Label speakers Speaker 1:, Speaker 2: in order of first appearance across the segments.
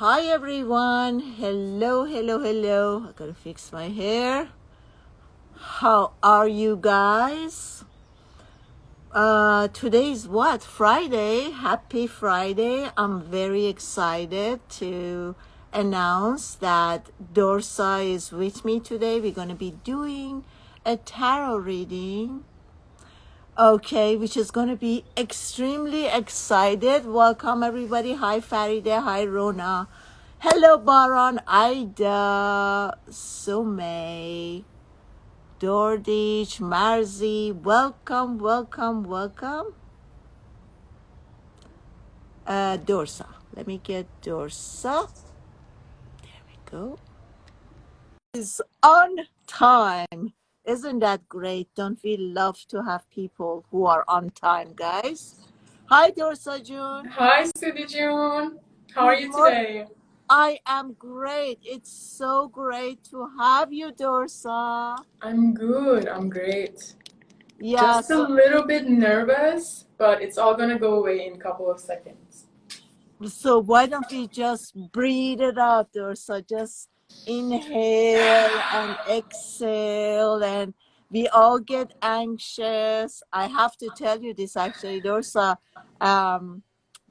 Speaker 1: Hi everyone. Hello, hello, hello. I gotta fix my hair. How are you guys? Today's what? Friday. Happy Friday. I'm very excited to announce that Dorsa is with me today. We're gonna be doing a tarot reading. Okay, which is going to be extremely excited. Welcome everybody. Hi Farida. Hi Rona. Hello Baron, Ida, Sumay, Dordish, Marzi. Welcome, welcome, welcome. Dorsa. Let me get Dorsa. There we go. Is on time. Isn't that great? Don't we love to have people who are on time, guys? Hi, Dorsa June.
Speaker 2: Hi, Sudi June. How are
Speaker 1: Good
Speaker 2: you
Speaker 1: morning.
Speaker 2: today?
Speaker 1: I am great. It's so great to have you, Dorsa.
Speaker 2: I'm good. I'm great.
Speaker 1: Yeah,
Speaker 2: Just a little bit nervous, but it's all gonna go away in a couple of seconds.
Speaker 1: so why don't we just breathe it out, Dorsa? Just inhale and exhale, and we all get anxious. I have to tell you this actually, Dorsa.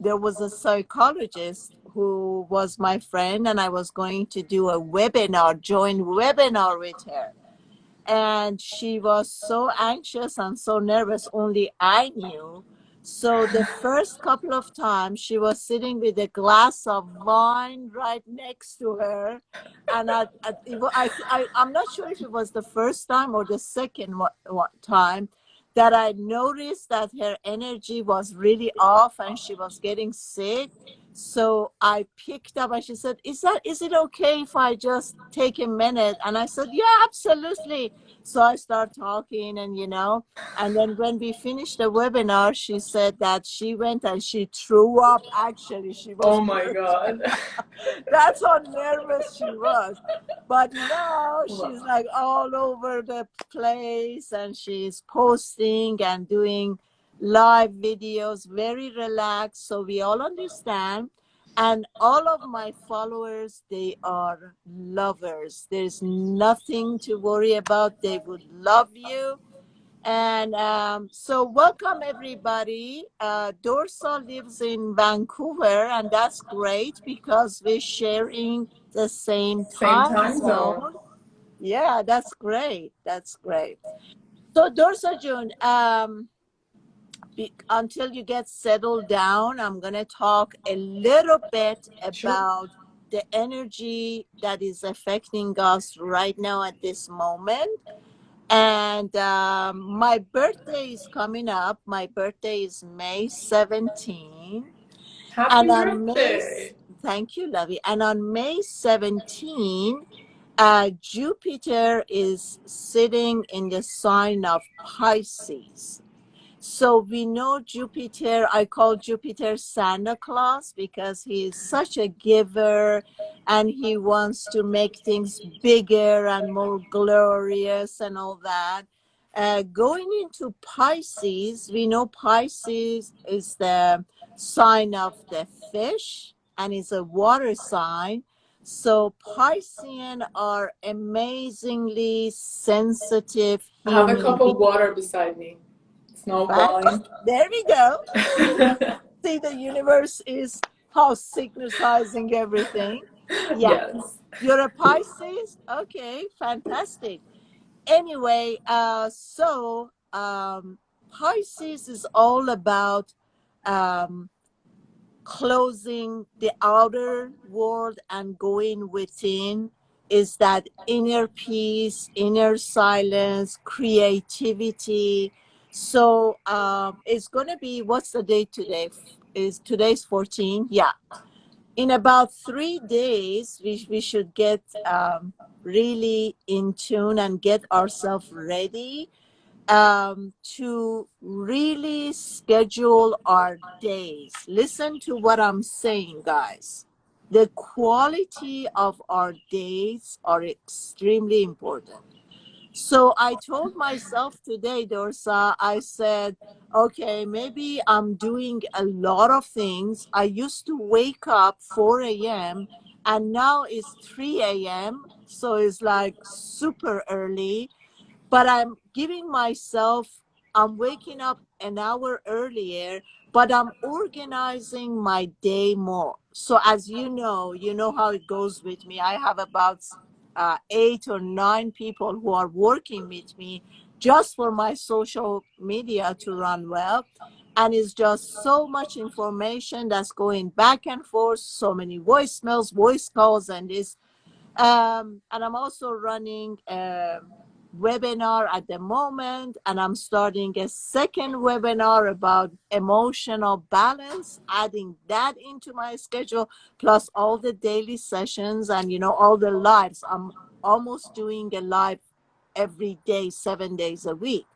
Speaker 1: There was a psychologist who was my friend, and I was going to do a webinar, joint webinar with her. And she was so anxious and so nervous, only I knew. So the first couple of times she was sitting with a glass of wine right next to her, and I'm not sure if it was the first time or the second time that I noticed that her energy was really off and she was getting sick. So I picked up and she said, is it okay if I just take a minute? And I said, yeah, absolutely. So I start talking and then when we finished the webinar, she said that she went and she threw up. Actually, she was
Speaker 2: Oh my god.
Speaker 1: that's how nervous she was. But now she's
Speaker 2: Wow.
Speaker 1: like all over the place and she's posting and doing live videos, very relaxed. So we all understand. And all of my followers, they are lovers. There's nothing to worry about. They would love you. And so welcome everybody. Dorsa lives in Vancouver, and that's great because we're sharing the same
Speaker 2: Same
Speaker 1: time
Speaker 2: time zone.
Speaker 1: zone. Yeah, that's great. That's great. So Dorsa June, until you get settled down, I'm going to talk a little bit
Speaker 2: Sure.
Speaker 1: about the energy that is affecting us right now at this moment. And my birthday is coming up. My birthday is May 17.
Speaker 2: Happy
Speaker 1: And on
Speaker 2: birthday.
Speaker 1: thank you, Lovey. And on May 17, Jupiter is sitting in the sign of Pisces. So we know Jupiter, I call Jupiter Santa Claus because he is such a giver and he wants to make things bigger and more glorious and all that. Going into Pisces, we know Pisces is the sign of the fish and is a water sign. So Piscean are amazingly sensitive
Speaker 2: I have a
Speaker 1: human
Speaker 2: cup of
Speaker 1: beings.
Speaker 2: water beside me. Snowballing.
Speaker 1: There we go. See, the universe is house synchronizing everything. Yeah.
Speaker 2: Yes.
Speaker 1: You're a Pisces? Okay, fantastic. Anyway, Pisces is all about um, closing the outer world and going within, is that inner peace, inner silence, creativity. So it's going to be, what's the date today? Is today's 14? Yeah. In about 3 days, we should get really in tune and get ourselves ready to really schedule our days. Listen to what I'm saying, guys. The quality of our days are extremely important. So I told myself today, Dorsa, I said, okay, maybe I'm doing a lot of things. I used to wake up 4 a.m. and now it's 3 a.m. So it's like super early, but I'm giving myself, I'm waking up an hour earlier, but I'm organizing my day more. So as you know how it goes with me. I have about 8 or 9 people who are working with me just for my social media to run well. And it's just so much information that's going back and forth, so many voicemails, voice calls, and this and I'm also running a webinar at the moment, and I'm starting a second webinar about emotional balance, adding that into my schedule, plus all the daily sessions and, all the lives. I'm almost doing a live every day, 7 days a week.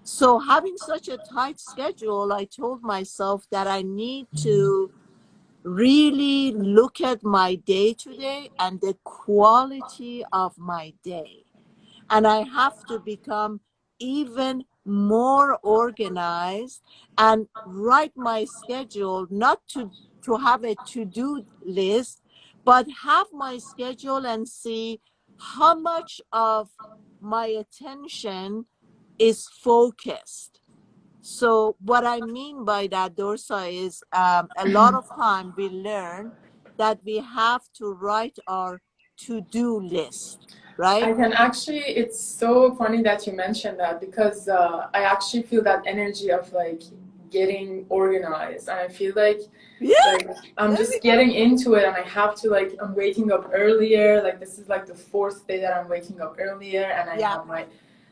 Speaker 1: So having such a tight schedule, I told myself that I need to really look at my day today and the quality of my day. And I have to become even more organized and write my schedule, not to have a to-do list, but have my schedule and see how much of my attention is focused. So what I mean by that, Dorsa, is a lot of time we learn that we have to write our to-do list,
Speaker 2: I
Speaker 1: right?
Speaker 2: can actually, it's so funny that you mentioned that because I actually feel that energy of like getting organized. And I feel
Speaker 1: Yeah,
Speaker 2: like I'm
Speaker 1: there
Speaker 2: just
Speaker 1: we go.
Speaker 2: getting into it and I have to like, I'm waking up earlier. Like this is like the fourth day that I'm waking up earlier and I
Speaker 1: Yeah,
Speaker 2: have my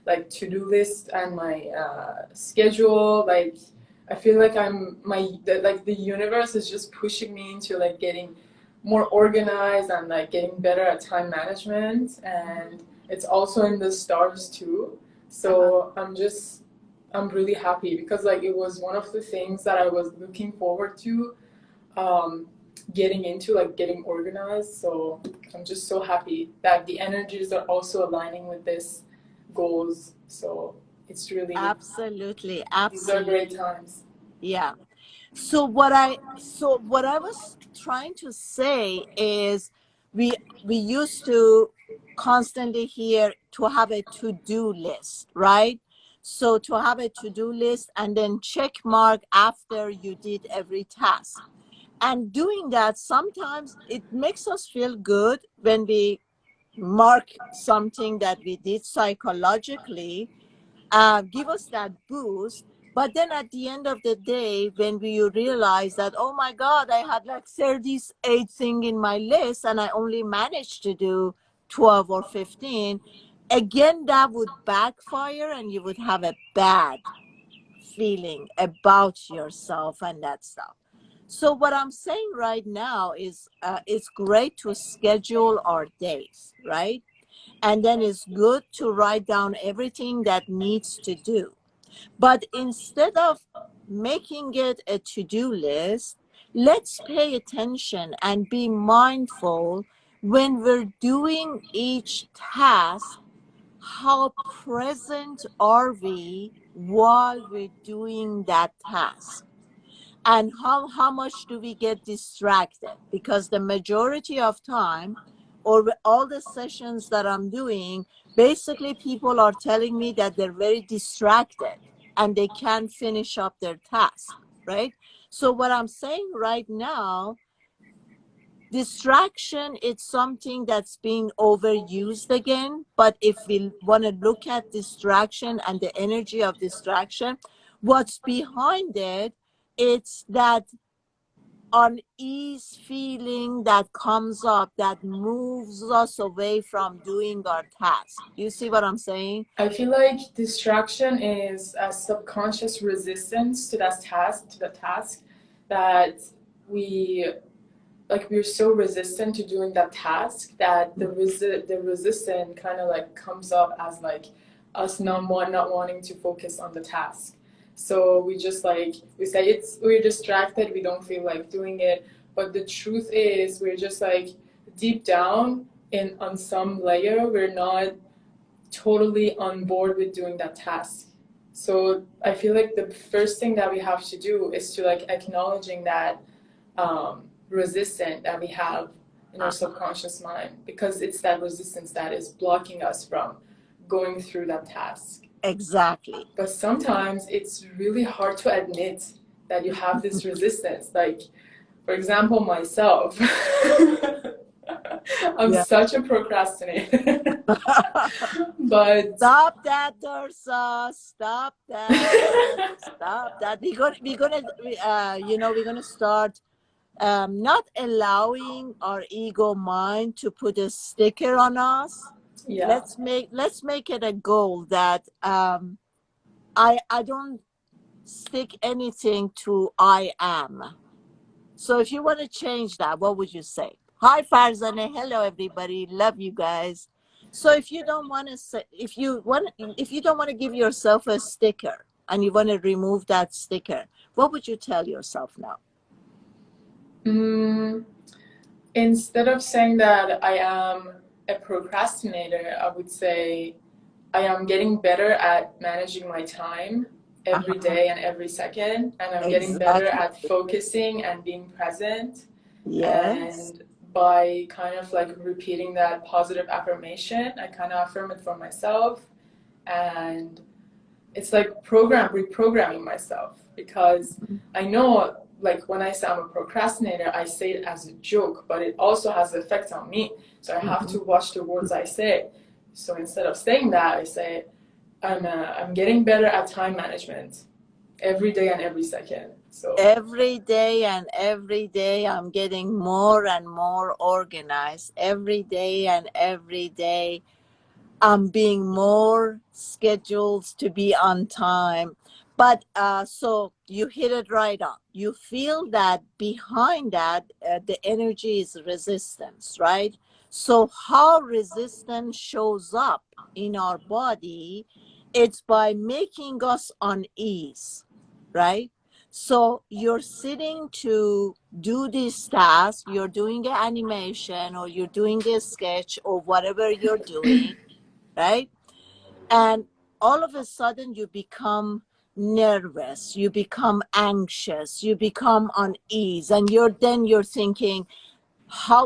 Speaker 2: like to-do list and my schedule. Like I feel like like the universe is just pushing me into like getting more organized and like getting better at time management, and it's also in the stars too.
Speaker 1: uh-huh.
Speaker 2: So I'm really happy because like it was one of the things that I was looking forward to, um, getting into, like getting organized. So I'm just so happy that the energies are also aligning with this goals. So it's really,
Speaker 1: Absolutely,
Speaker 2: these are great
Speaker 1: absolutely.
Speaker 2: times.
Speaker 1: Yeah. So what I was trying to say is we used to constantly hear to have a to-do list, right? So to have a to-do list and then check mark after you did every task. And doing that, sometimes it makes us feel good when we mark something that we did psychologically, give us that boost. But then at the end of the day, when we realize that, oh my God, I had like 38 things in my list and I only managed to do 12 or 15, again, that would backfire and you would have a bad feeling about yourself and that stuff. So what I'm saying right now is it's great to schedule our days, right? And then it's good to write down everything that needs to do. But instead of making it a to-do list, let's pay attention and be mindful when we're doing each task. How present are we while we're doing that task? And how much do we get distracted? Because the majority of time, or all the sessions that I'm doing, basically people are telling me that they're very distracted and they can't finish up their task, right? So what I'm saying right now, distraction, it's something that's being overused again. But if we want to look at distraction and the energy of distraction, what's behind it, it's that unease feeling that comes up that moves us away from doing our task. You see what I'm saying?
Speaker 2: I feel like distraction is a subconscious resistance to the task that we we're so resistant to doing that task that the resistance kind of like comes up as like us not wanting to focus on the task. So we just like we say we're distracted, we don't feel like doing it, but the truth is we're just like deep down in on some layer we're not totally on board with doing that task. So I feel like the first thing that we have to do is to like acknowledging that resistance that we have in our subconscious mind, because it's that resistance that is blocking us from going through that task.
Speaker 1: Exactly.
Speaker 2: But sometimes it's really hard to admit that you have this resistance. Like, for example, myself. I'm such a procrastinator. But
Speaker 1: stop that, Dorsa. Stop that. Stop that. We're gonna start not allowing our ego mind to put a sticker on us.
Speaker 2: yeah.
Speaker 1: Let's make it a goal that I don't stick anything to I am. So if you want to change that, what would you say? Hi Farzaneh, hello everybody, love you guys. So if you don't want to say, if you don't want to give yourself a sticker and you want to remove that sticker, what would you tell yourself now?
Speaker 2: Instead of saying that I am a procrastinator, I would say I am getting better at managing my time every day and every second, and I'm getting better at focusing and being present.
Speaker 1: Yes.
Speaker 2: And by kind of like repeating that positive affirmation, I kind of affirm it for myself, and it's like reprogramming myself, because I know, like, when I say I'm a procrastinator, I say it as a joke, but it also has an effect on me. So I have to watch the words I say. So instead of saying that, I say I'm getting better at time management every day and every second. So
Speaker 1: every day and every day I'm getting more and more organized. Every day and every day I'm being more scheduled to be on time. But so you hit it right on. You feel that behind that, the energy is resistance, right? So how resistance shows up in our body, it's by making us unease, right? So you're sitting to do this task, you're doing an animation or you're doing a sketch or whatever you're doing, right? And all of a sudden you become nervous, you become anxious, you become unease, and you're thinking,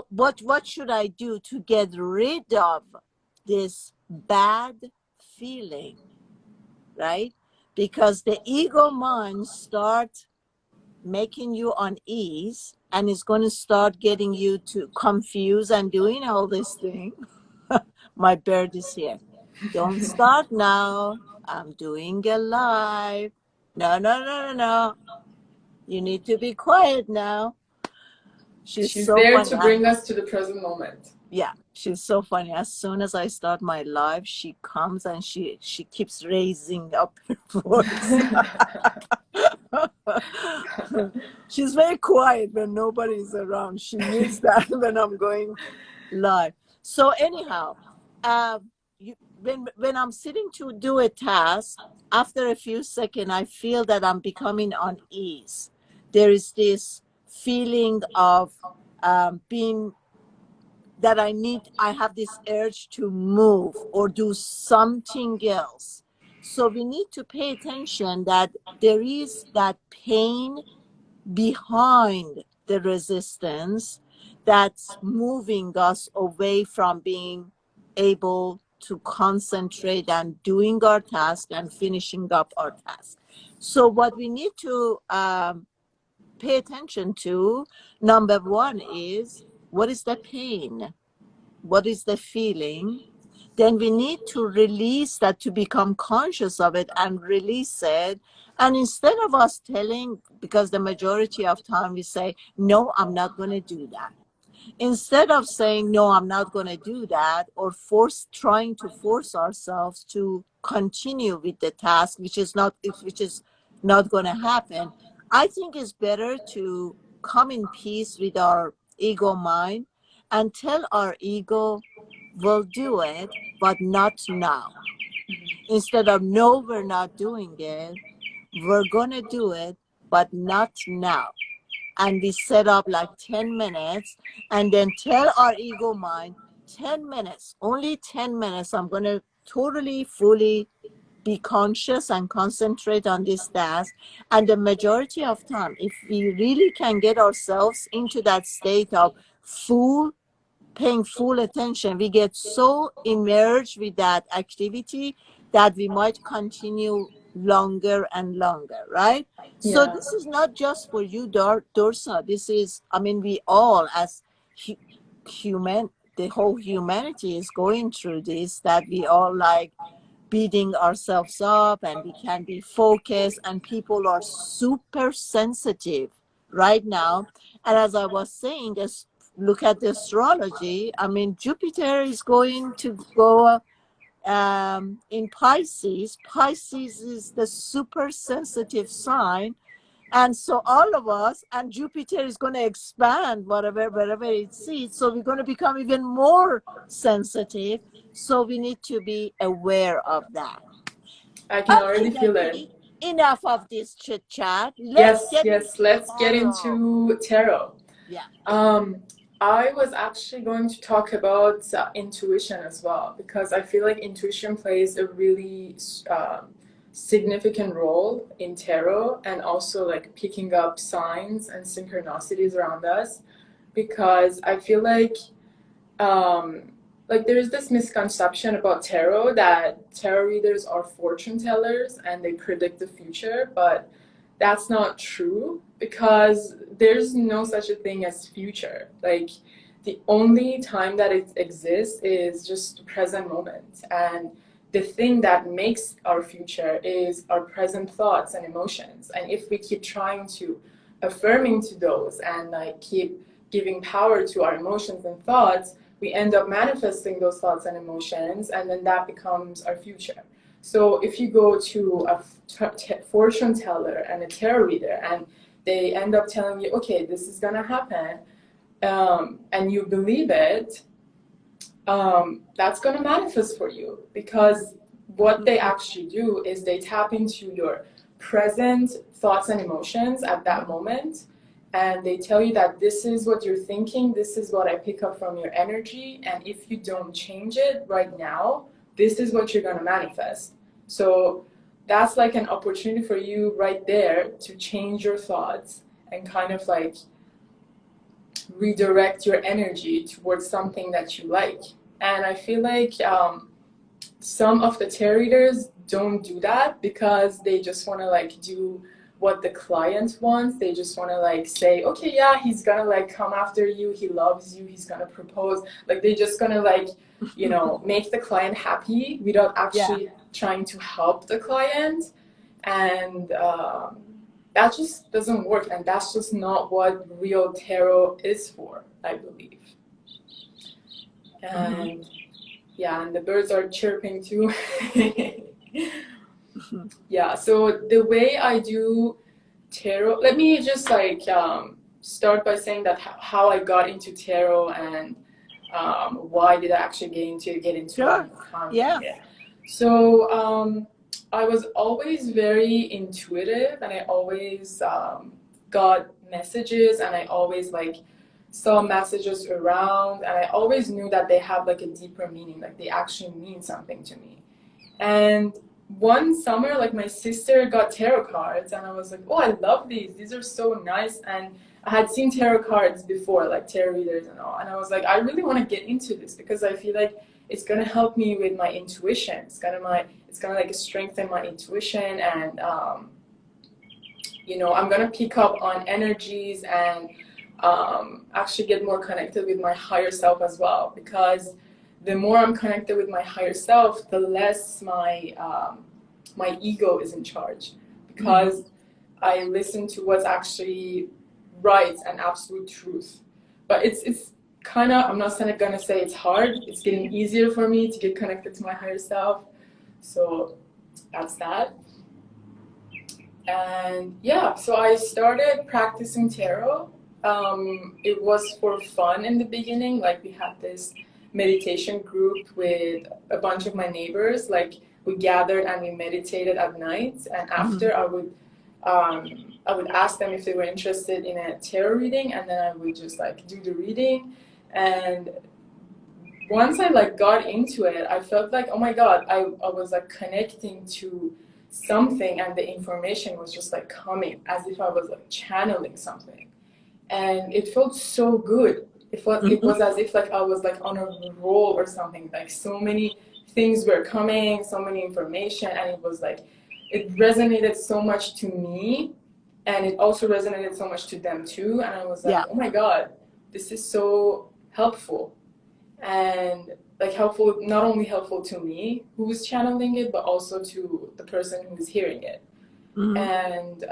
Speaker 1: what should I do to get rid of this bad feeling, right? Because the ego mind start making you unease and is going to start getting you to confuse and doing all this thing. My bird is here. Don't start now. I'm doing a live. No, no, no, no, no. You need to be quiet now. She's so
Speaker 2: there
Speaker 1: funny.
Speaker 2: to bring us to the present moment.
Speaker 1: Yeah, she's so funny. As soon as I start my live, she comes and she keeps raising up her voice. She's very quiet when nobody's around. She needs that when I'm going live. So anyhow, when I'm sitting to do a task, after a few seconds, I feel that I'm becoming unease. There is this feeling of being that I have this urge to move or do something else. So we need to pay attention that there is that pain behind the resistance that's moving us away from being able to concentrate on doing our task and finishing up our task. So what we need to pay attention to, number one, is what is the pain? What is the feeling? Then we need to release that, to become conscious of it and release it. And instead of us telling, because the majority of time we say, no, I'm not going to do that. Instead of saying, no, I'm not going to do that, or trying to force ourselves to continue with the task, which is not going to happen, I think it's better to come in peace with our ego mind and tell our ego, we'll do it, but not now. Instead of, no, we're not doing it, we're going to do it, but not now. And we set up like 10 minutes and then tell our ego mind, 10 minutes, only 10 minutes, I'm going to totally, fully be conscious and concentrate on this task. And the majority of time, if we really can get ourselves into that state of paying full attention, we get so immersed with that activity that we might continue longer and longer, right? So
Speaker 2: Yeah.
Speaker 1: this is not just for you, Dorsa. This is, I mean, we all as human, the whole humanity is going through this, that we all like beating ourselves up and we can be focused, and people are super sensitive right now. And as I was saying, just look at the astrology. I mean, Jupiter is going to go in Pisces. Pisces is the super sensitive sign. And so all of us, and Jupiter is going to expand wherever it sees. So we're going to become even more sensitive. So we need to be aware of that.
Speaker 2: I can
Speaker 1: Okay,
Speaker 2: already feel it.
Speaker 1: Becky, enough of this chit chat. Let's
Speaker 2: Yes,
Speaker 1: get
Speaker 2: yes,
Speaker 1: into
Speaker 2: let's get
Speaker 1: tarot.
Speaker 2: into tarot.
Speaker 1: Yeah.
Speaker 2: I was actually going to talk about intuition as well, because I feel like intuition plays a really significant role in tarot, and also like picking up signs and synchronicities around us, because I feel like there's this misconception about tarot that tarot readers are fortune tellers and they predict the future, but that's not true, because there's no such a thing as future. Like, the only time that it exists is just the present moment, and the thing that makes our future is our present thoughts and emotions. And if we keep trying to affirming to those and like keep giving power to our emotions and thoughts, we end up manifesting those thoughts and emotions, and then that becomes our future. So if you go to a fortune teller and a tarot reader, and they end up telling you, okay, this is gonna happen, and you believe it, that's gonna manifest for you, because what they actually do is they tap into your present thoughts and emotions at that moment, and they tell you that this is what you're thinking, this is what I pick up from your energy, and if you don't change it right now, this is what you're going to manifest. So that's like an opportunity for you right there to change your thoughts and kind of like redirect your energy towards something that you like. And I feel like some of the tarot readers don't do that, because they just want to like do what the client wants. They just want to like say, okay, yeah, he's gonna like come after you, he loves you, he's gonna propose. Like, they're just gonna like, you know, make the client happy without actually trying to help the client. And that just doesn't work, and that's just not what real tarot is for, I believe. And yeah, and the birds are chirping too. Yeah, so the way I do tarot, let me just like start by saying that how I got into tarot, and why did I actually get into
Speaker 1: Sure.
Speaker 2: it.
Speaker 1: Yeah.
Speaker 2: So I was always very intuitive, and I always got messages, and I always like saw messages around, and I always knew that they have like a deeper meaning, like they actually mean something to me. And one summer, like, my sister got tarot cards, and I was like, oh, I love these are so nice. And I had seen tarot cards before, like tarot readers and all, and I was like, I really want to get into this, because I feel like it's gonna help me with my intuition. It's gonna like strengthen my intuition, and you know, I'm gonna pick up on energies, and actually get more connected with my higher self as well, because the more I'm connected with my higher self, the less my ego is in charge, because I listen to what's actually right and absolute truth. But it's kind of, I'm not gonna say it's hard. It's getting easier for me to get connected to my higher self. So that's that. And yeah, so I started practicing tarot. It was for fun in the beginning. Like, we had this meditation group with a bunch of my neighbors. Like, we gathered and we meditated at night. And after, I would ask them if they were interested in a tarot reading, and then I would just like do the reading. And once I like got into it, I felt like, oh my God, I was like connecting to something, and the information was just like coming as if I was like channeling something, and it felt so good. It was as if like I was like on a roll or something. Like so many things were coming, so many information, and it was like it resonated so much to me, and it also resonated so much to them too. And I was like,
Speaker 1: Yeah.
Speaker 2: oh my God, this is so helpful. And like helpful, not only helpful to me who's channeling it, but also to the person who's hearing it. And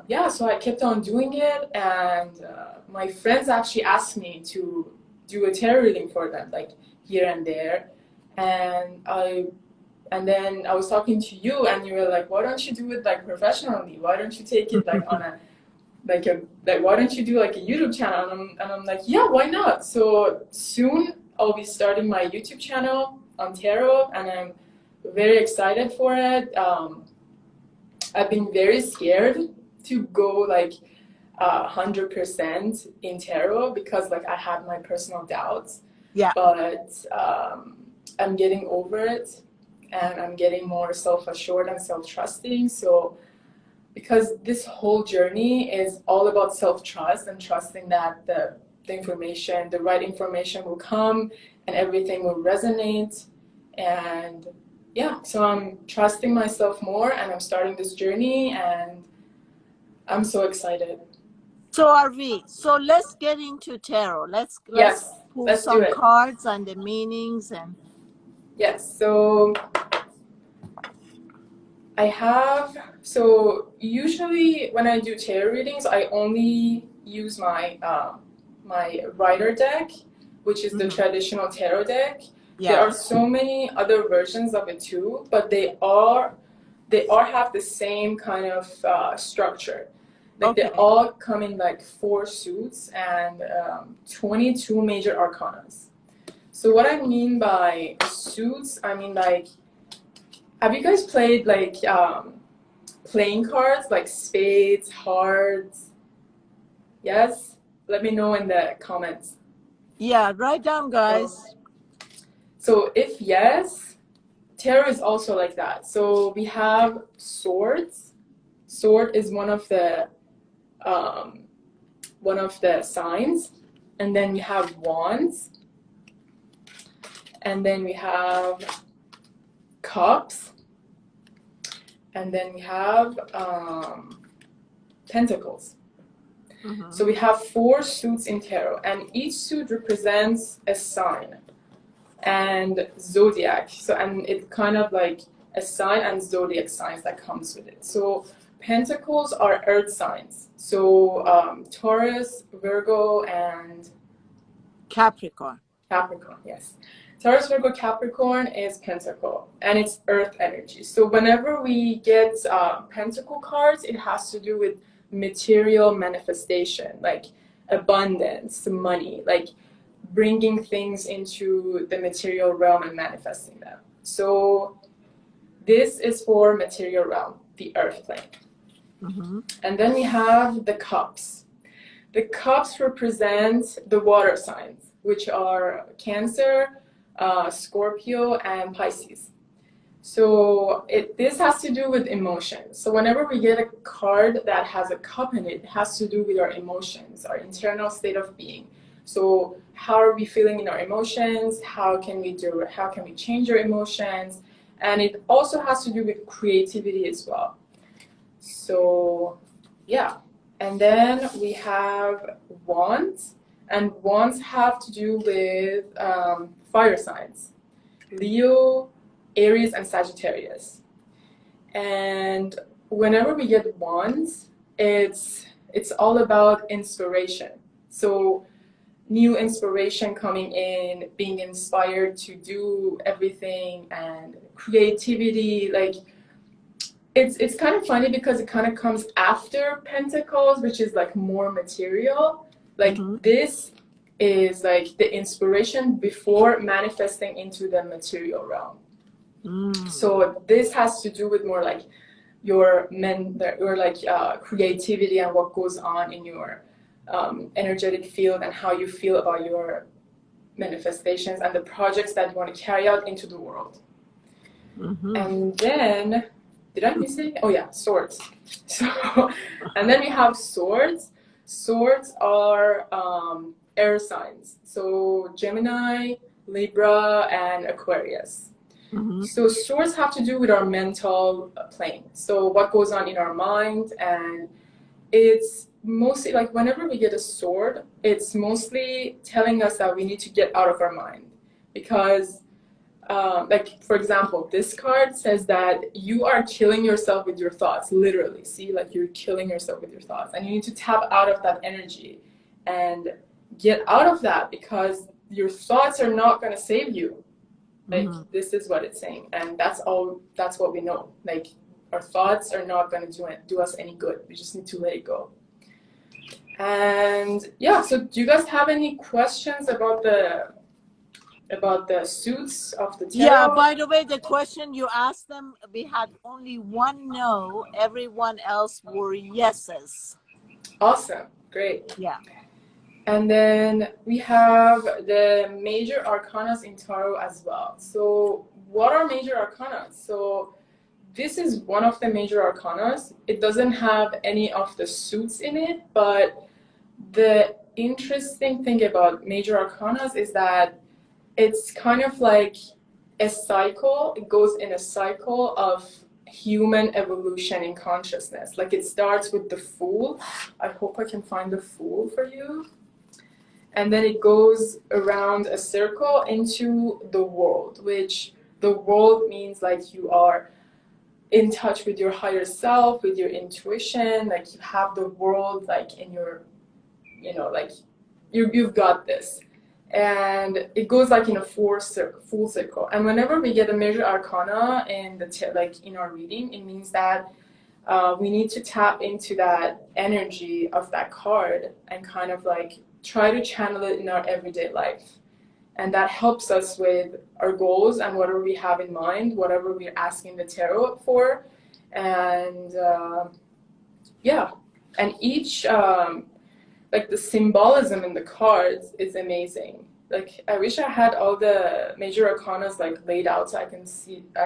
Speaker 2: yeah, so I kept on doing it, and my friends actually asked me to do a tarot reading for them, like here and there. And then I was talking to you, and you were like, why don't you do it like professionally? Why don't you take it like on a like why don't you do like a YouTube channel? And I'm like, yeah, why not? So soon I'll be starting my YouTube channel on tarot, and I'm very excited for it. I've been very scared to go like 100% in tarot, because like I have my personal doubts.
Speaker 1: Yeah.
Speaker 2: But I'm getting over it, and I'm getting more self-assured and self-trusting. So because this whole journey is all about self-trust and trusting that the information, the right information will come, and everything will resonate. And yeah, so I'm trusting myself more, and I'm starting this journey, and I'm so excited.
Speaker 1: So are we. So let's get into tarot. Let's
Speaker 2: Yes,
Speaker 1: pull
Speaker 2: let's do
Speaker 1: some
Speaker 2: it.
Speaker 1: cards and the meanings. And
Speaker 2: Yes, so so usually when I do tarot readings, I only use my my writer deck, which is the traditional tarot deck.
Speaker 1: yeah.
Speaker 2: There are so many other versions of it too, but they all have the same kind of structure. Like
Speaker 1: Okay.
Speaker 2: they all come in like 4 suits and 22 major arcanas. So what I mean by suits, I mean like, have you guys played like playing cards like spades, hearts? Yes? Let me know in the comments.
Speaker 1: Yeah, write down, guys.
Speaker 2: So if yes, tarot is also like that. So we have swords. Sword is one of the signs, and then we have wands, and then we have cups, and then we have pentacles. So we have 4 suits in tarot, and each suit represents a sign and zodiac. So, and it's kind of like a sign and zodiac signs that comes with it. So pentacles are earth signs. So Taurus, Virgo, and
Speaker 1: Capricorn.
Speaker 2: Capricorn, yes. Taurus, Virgo, Capricorn is pentacle, and it's earth energy. So whenever we get pentacle cards, it has to do with material manifestation, like abundance, money, like bringing things into the material realm and manifesting them. So this is for material realm, the earth plane. And then we have the cups. The cups represent the water signs, which are Cancer, Scorpio, and Pisces. So this has to do with emotions. So whenever we get a card that has a cup in it, it has to do with our emotions, our internal state of being. So how are we feeling in our emotions? How can we change our emotions? And it also has to do with creativity as well. So yeah. And then we have wands, and wands have to do with fire signs, Leo, Aries, and Sagittarius. And whenever we get wands, it's all about inspiration. So new inspiration coming in, being inspired to do everything, and creativity. Like it's kind of funny because it kind of comes after Pentacles, which is like more material. Like this is like the inspiration before manifesting into the material realm. So this has to do with more like your creativity and what goes on in your energetic field, and how you feel about your manifestations and the projects that you want to carry out into the world.
Speaker 1: Mm-hmm.
Speaker 2: And then, did I miss anything? Oh yeah, swords. So, and then we have swords. Swords are air signs. So Gemini, Libra, and Aquarius.
Speaker 1: Mm-hmm.
Speaker 2: So swords have to do with our mental plane. So what goes on in our mind, and it's mostly like whenever we get a sword, it's mostly telling us that we need to get out of our mind because like for example, this card says that you are killing yourself with your thoughts, literally. See, like you're killing yourself with your thoughts, and you need to tap out of that energy and get out of that because your thoughts are not going to save you. Like this is what it's saying, and that's what we know. Like our thoughts are not going to do us any good. We just need to let it go. And yeah, so do you guys have any questions about the suits of the tarot?
Speaker 1: Yeah, by the way, the question you asked them, we had only one no, everyone else were yeses.
Speaker 2: Awesome, great.
Speaker 1: Yeah.
Speaker 2: And then we have the major arcanas in tarot as well. So what are major arcanas? So this is one of the major arcanas. It doesn't have any of the suits in it, but the interesting thing about major arcanas is that it's kind of like a cycle. It goes in a cycle of human evolution in consciousness. Like it starts with the Fool. I hope I can find the Fool for you. And then it goes around a circle into the world, which the world means like you are in touch with your higher self, with your intuition, like you have the world like in your, like you've got this. And it goes like in a full circle. And whenever we get a major arcana in in our reading, it means that we need to tap into that energy of that card and kind of like try to channel it in our everyday life. And that helps us with our goals and whatever we have in mind, whatever we're asking the tarot for. And yeah, and each like the symbolism in the cards is amazing. Like I wish I had all the major arcanas like laid out so I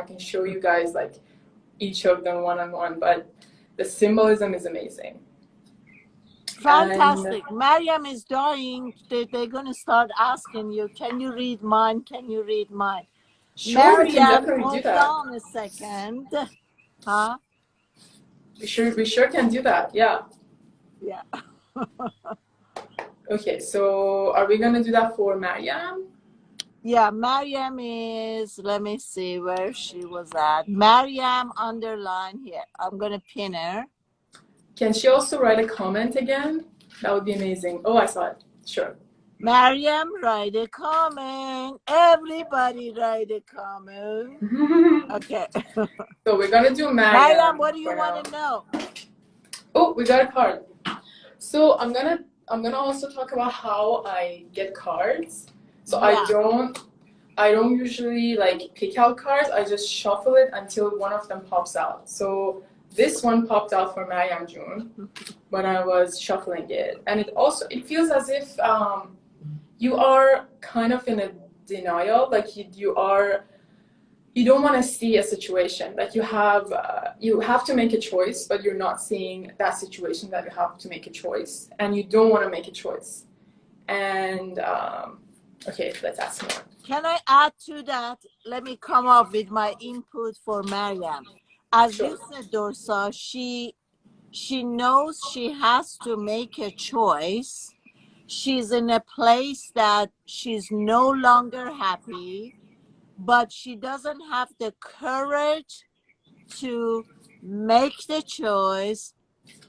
Speaker 2: can show you guys like each of them one-on-one, but the symbolism is amazing.
Speaker 1: Fantastic. Mariam is dying. They're going to start asking you, can you read mine? Can you read mine?
Speaker 2: Sure,
Speaker 1: Mariam,
Speaker 2: we can definitely do that.
Speaker 1: Hold on a second. Huh?
Speaker 2: We sure can do that. Yeah.
Speaker 1: Yeah.
Speaker 2: Okay, so are we going to do that for Mariam?
Speaker 1: Yeah, Mariam is, let me see where she was at. Mariam underline here. I'm going to pin her.
Speaker 2: Can she also write a comment again? That would be amazing. Oh, I saw it. Sure.
Speaker 1: Mariam, write a comment. Everybody write a comment. Okay.
Speaker 2: So we're going to do Mariam.
Speaker 1: Mariam, what do you want to know?
Speaker 2: Oh, we got a card. So I'm gonna also talk about how I get cards. So yeah. I don't usually like pick out cards. I just shuffle it until one of them pops out. So this one popped out for Mariam June when I was shuffling it, and it feels as if you are kind of in a denial, like you don't want to see a situation, like you have to make a choice, but you're not seeing that situation that you have to make a choice, and you don't want to make a choice. And okay, let's ask more.
Speaker 1: Can I add to that? Let me come up with my input for Mariam. As you said, Dorsa, she knows she has to make a choice. She's in a place that she's no longer happy, but she doesn't have the courage to make the choice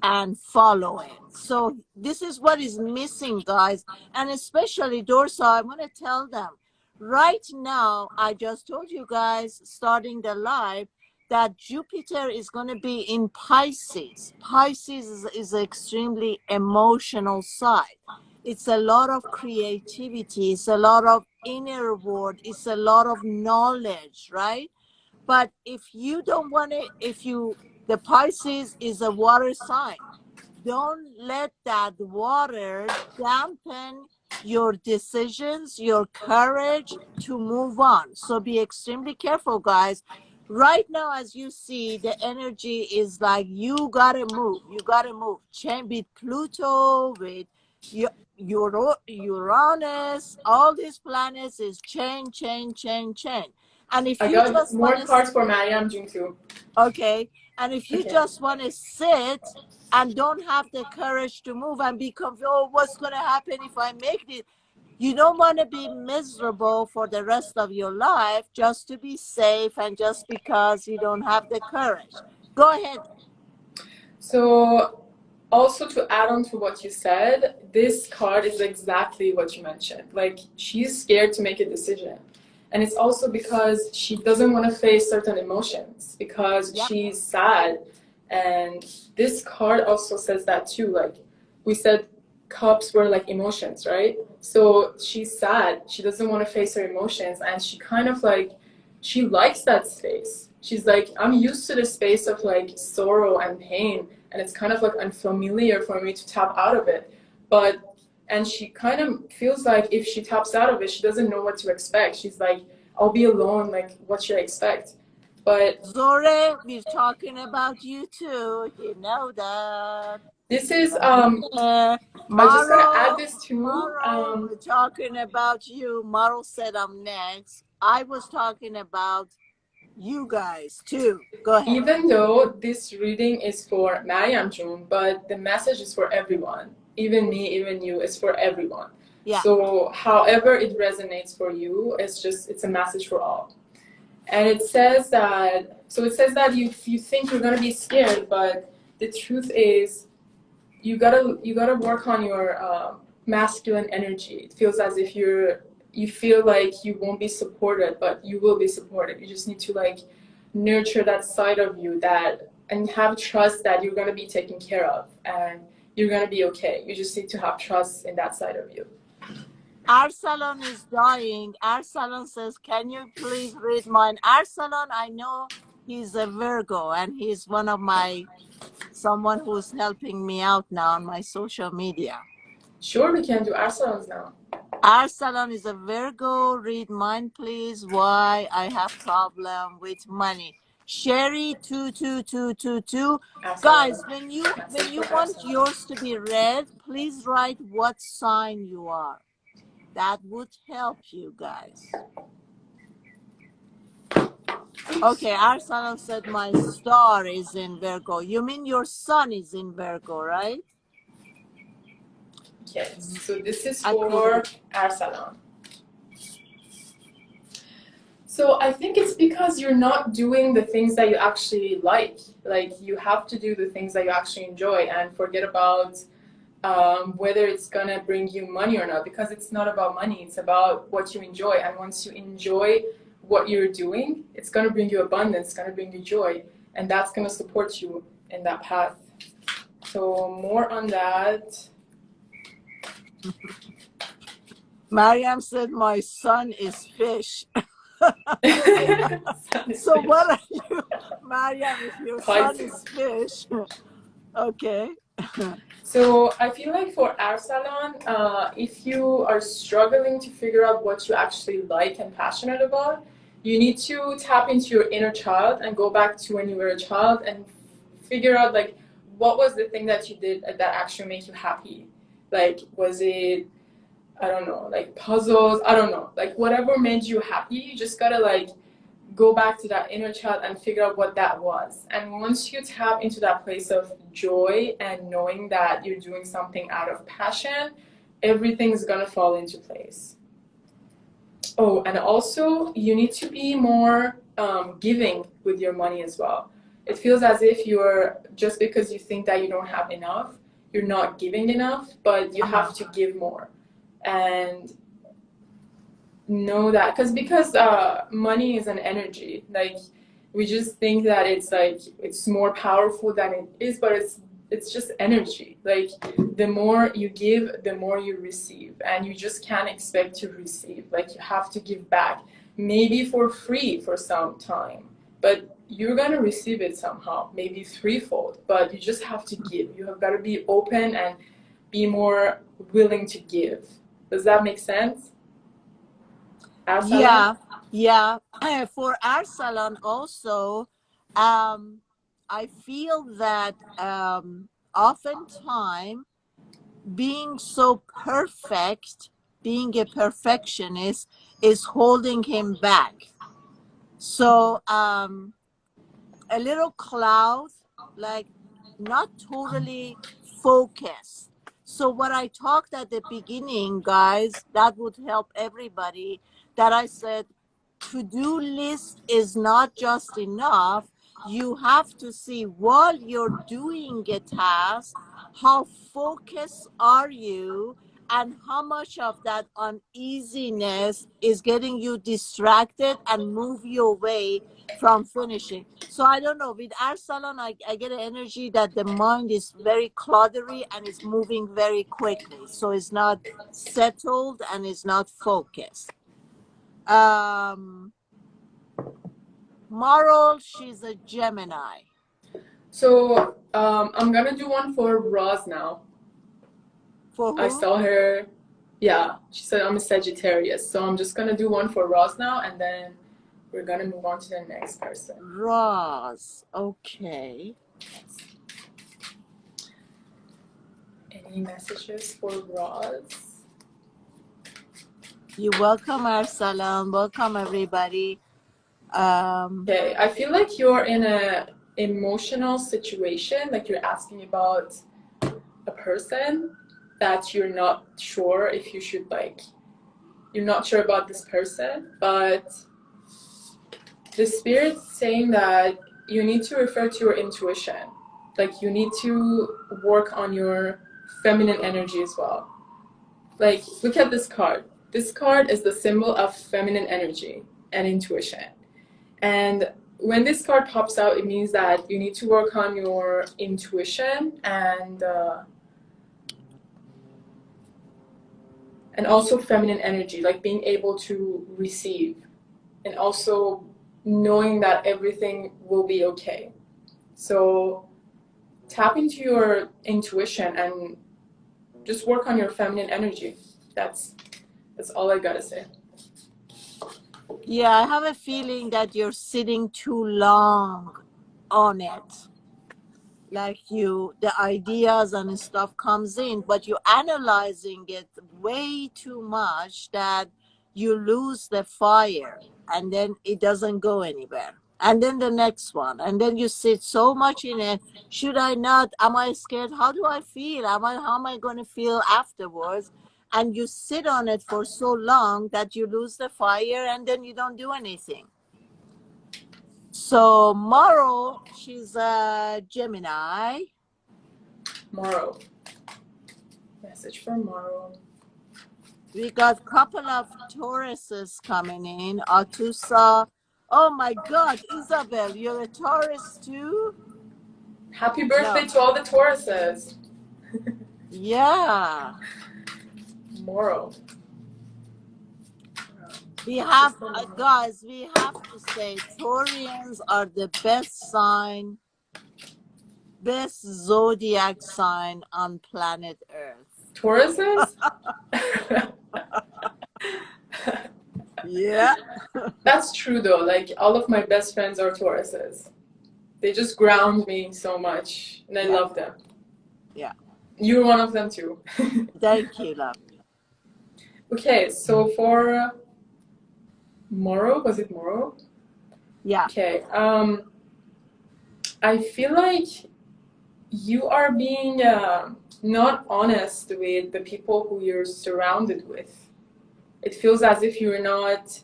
Speaker 1: and follow it. So this is what is missing, guys. And especially Dorsa, I want to tell them, right now, I just told you guys, starting the live, that Jupiter is going to be in Pisces. Pisces is an extremely emotional side. It's a lot of creativity. It's a lot of inner world. It's a lot of knowledge, right? But if you don't want to, the Pisces is a water sign. Don't let that water dampen your decisions, your courage to move on. So be extremely careful, guys. Right now, as you see, the energy is like you gotta move. You gotta move. Change with Pluto, with Uranus, all these planets is change, change, change, change. And if
Speaker 2: I
Speaker 1: you
Speaker 2: got
Speaker 1: just
Speaker 2: more
Speaker 1: want to,
Speaker 2: cards for Mariam June too.
Speaker 1: okay, and if you
Speaker 2: Okay.
Speaker 1: just want to sit and don't have the courage to move and be confused, oh, what's going to happen if I make this? You don't want to be miserable for the rest of your life just to be safe and just because you don't have the courage. Go ahead.
Speaker 2: So also to add on to what you said, this card is exactly what you mentioned. Like she's scared to make a decision. And it's also because she doesn't want to face certain emotions because
Speaker 1: Yep.
Speaker 2: she's sad. And this card also says that too. Like we said, cups were like emotions, right? So she's sad. She doesn't want to face her emotions. And she kind of like, she likes that space. She's like, I'm used to the space of like sorrow and pain. And it's kind of like unfamiliar for me to tap out of it. And she kind of feels like if she taps out of it, she doesn't know what to expect. She's like, I'll be alone, like, what should I expect? But
Speaker 1: Zore, we're talking about you too. You know that.
Speaker 2: this is,
Speaker 1: Yeah.
Speaker 2: I just gotta add
Speaker 1: Maro,
Speaker 2: this too.
Speaker 1: Maro, we're talking about you. Maro said I'm next. I was talking about you guys too. Go ahead.
Speaker 2: Even though this reading is for Mariam June, but the message is for everyone. Even me, even you, it's for everyone.
Speaker 1: Yeah.
Speaker 2: So however it resonates for you, it's a message for all. And it says that, you think you're gonna be scared, but the truth is you gotta work on your masculine energy. It feels as if you feel like you won't be supported, but you will be supported. You just need to like nurture that side of you and have trust that you're gonna be taken care of and you're gonna be okay. You just need to have trust in that side of you.
Speaker 1: Arsalan is dying. Arsalan says, can you please read mine? Arsalan, I know he's a Virgo and he's one of someone who's helping me out now on my social media.
Speaker 2: Sure, we can do Arsalans now.
Speaker 1: Arsalan is a Virgo. Read mine, please. Why I have problem with money. Sherry 22222. Guys, when you want yours to be read, please write what sign you are. That would help you guys. Okay, Arsalan said my star is in Virgo. You mean your sun is in Virgo, right?
Speaker 2: Yes. So this is for Arsalan. So I think it's because you're not doing the things that you actually like. Like you have to do the things that you actually enjoy and forget about whether it's gonna bring you money or not. Because it's not about money. It's about what you enjoy. And once you enjoy what you're doing, it's gonna bring you abundance. It's gonna bring you joy, and that's gonna support you in that path. So more on that.
Speaker 1: Mariam said my son is fish. So what are you, Mariam, if your son is fish? Okay.
Speaker 2: So I feel like for Arsalan, if you are struggling to figure out what you actually like and passionate about, you need to tap into your inner child and go back to when you were a child and figure out like what was the thing that you did that actually made you happy. Like was it, I don't know, like puzzles, I don't know, like whatever made you happy, you just gotta like go back to that inner child and figure out what that was. And once you tap into that place of joy and knowing that you're doing something out of passion, everything's gonna fall into place. Oh, and also you need to be more giving with your money as well. It feels as if you're, just because you think that you don't have enough, you're not giving enough, but you have to give more. And know that because money is an energy. Like we just think that it's like it's more powerful than it is, but it's just energy. Like the more you give, the more you receive, and you just can't expect to receive. Like you have to give back, maybe for free for some time, but you're gonna receive it somehow, maybe threefold. But you just have to give. You have got to be open and be more willing to give. Does that make sense? Arsalan?
Speaker 1: Yeah. For our salon also, I feel that oftentimes being so perfect, being a perfectionist, is holding him back. So a little cloud, like not totally focused. So what I talked at the beginning, guys, that would help everybody, that I said to-do list is not just enough. You have to see while you're doing a task, how focused are you, and how much of that uneasiness is getting you distracted and move you away from finishing. So I don't know, with our salon, I get an energy that the mind is very cluttery and is moving very quickly, so it's not settled and it's not focused. Moral, she's a Gemini.
Speaker 2: So I'm gonna do one for Roz now.
Speaker 1: For
Speaker 2: I
Speaker 1: who?
Speaker 2: saw her. Yeah, she said I'm a Sagittarius. So I'm just gonna do one for Roz now, and then we're gonna move on to the next person.
Speaker 1: Roz. Okay.
Speaker 2: Any messages for Roz?
Speaker 1: You welcome Arsalan. Welcome everybody.
Speaker 2: Okay, I feel like you're in a emotional situation, like you're asking about a person that you're not sure if you should you're not sure about this person, but the spirit's saying that you need to refer to your intuition. Like you need to work on your feminine energy as well. Like look at this card. This card is the symbol of feminine energy and intuition. And when this card pops out, it means that you need to work on your intuition and also feminine energy, like being able to receive and also knowing that everything will be okay. So tap into your intuition and just work on your feminine energy. That's all I gotta say.
Speaker 1: yeah, I have a feeling that you're sitting too long on it. Like the ideas and stuff comes in, but you're analyzing it way too much that you lose the fire, and then it doesn't go anywhere. And then the next one, and then you sit so much in it. Should I not? Am I scared? How do I feel? How am I going to feel afterwards? And you sit on it for so long that you lose the fire, and then you don't do anything. So Maro, she's a Gemini.
Speaker 2: Morrow. Message for Morrow.
Speaker 1: We got couple of Tauruses coming in. Atusa. Oh my God, Isabel, you're a Taurus too?
Speaker 2: Happy birthday to all the Tauruses.
Speaker 1: Yeah.
Speaker 2: Morrow.
Speaker 1: We have, guys, we have to say Taurians are the best sign, best zodiac sign on planet Earth.
Speaker 2: Tauruses?
Speaker 1: Yeah.
Speaker 2: That's true though. Like all of my best friends are Tauruses. They just ground me so much, and I love them.
Speaker 1: Yeah.
Speaker 2: You're one of them too.
Speaker 1: Thank you, love.
Speaker 2: Okay, so for Morrow, was it Morrow?
Speaker 1: Yeah.
Speaker 2: Okay. I feel like you are being not honest with the people who you're surrounded with. It feels as if you're like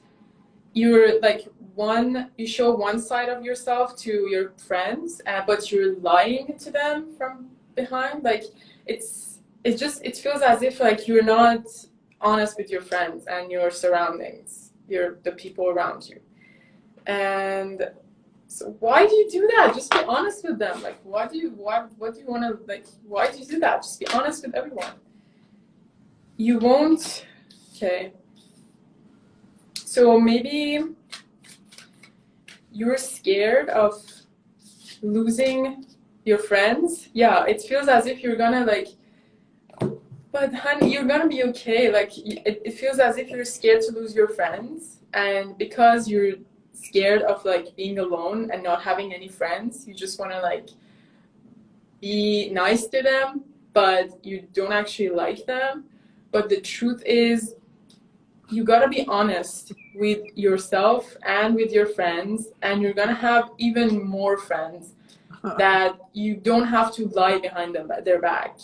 Speaker 2: you show one side of yourself to your friends, but you're lying to them from behind. Like it feels as if like you're not honest with your friends and your surroundings, the people around you. And so why do you do that? Just be honest with them. Like what do you want to like? Why do you do that? Just be honest with everyone. You won't. Okay. So maybe you're scared of losing your friends. Yeah, it feels as if you're gonna like But honey, you're gonna be okay. Like it feels as if you're scared to lose your friends, and because you're scared of like being alone and not having any friends, you just wanna like be nice to them, but you don't actually like them. But the truth is, you gotta be honest with yourself and with your friends, and you're gonna have even more friends that you don't have to lie behind them their back.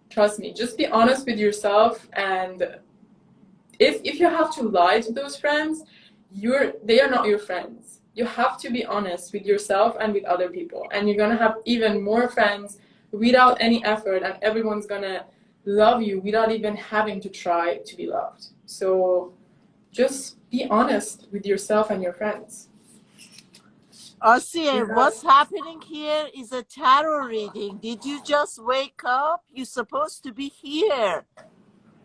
Speaker 2: Trust me, just be honest with yourself, and if you have to lie to those friends, they are not your friends. You have to be honest with yourself and with other people, and you're gonna have even more friends without any effort, and everyone's gonna love you without even having to try to be loved. So just be honest with yourself and your friends.
Speaker 1: Ossie, what's happening here is a tarot reading. Did you just wake up? You're supposed to be here.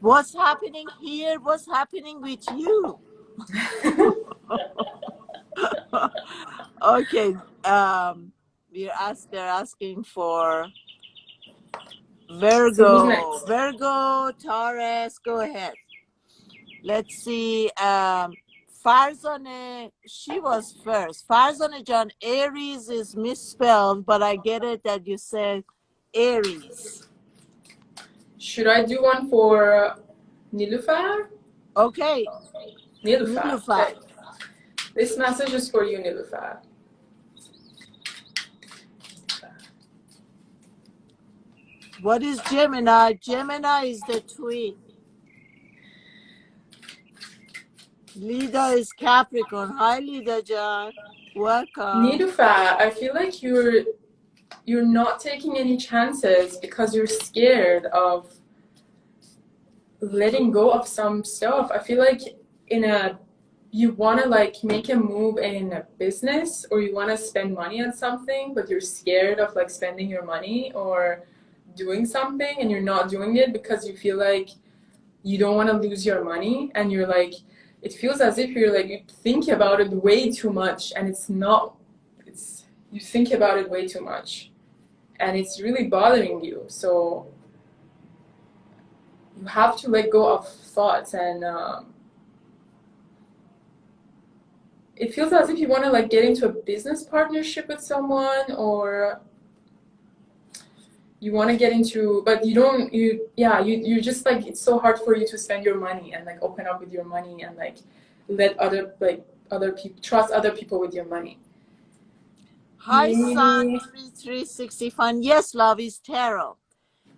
Speaker 1: What's happening here? What's happening with you? Okay. They're asking for
Speaker 2: So who's
Speaker 1: Virgo.
Speaker 2: next?
Speaker 1: Virgo, Taurus, go ahead. Let's see. Farzaneh, she was first. Farzaneh John, Aries is misspelled, but I get it that you said Aries.
Speaker 2: Should I do one for Nilufar?
Speaker 1: Okay.
Speaker 2: Nilufar.
Speaker 1: Nilufar.
Speaker 2: Okay. This message is for you, Nilufar.
Speaker 1: What is Gemini? Gemini is the twin. Lida is Capricorn. Hi, Lida John. Welcome.
Speaker 2: Nilufar, I feel like you're not taking any chances because you're scared of letting go of some stuff. I feel like you want to like make a move in a business, or you want to spend money on something, but you're scared of like spending your money or doing something, and you're not doing it because you feel like you don't want to lose your money, and you're like, it feels as if you're like, you think about it way too much, and it's you think about it way too much, and it's really bothering you. So you have to let go of thoughts, and it feels as if you want to like get into a business partnership with someone, or you want to get into, but you don't, you're just like, it's so hard for you to spend your money and like open up with your money and like let other people, trust other people with your money.
Speaker 1: Hi, Sun 3365. Yes, love is tarot.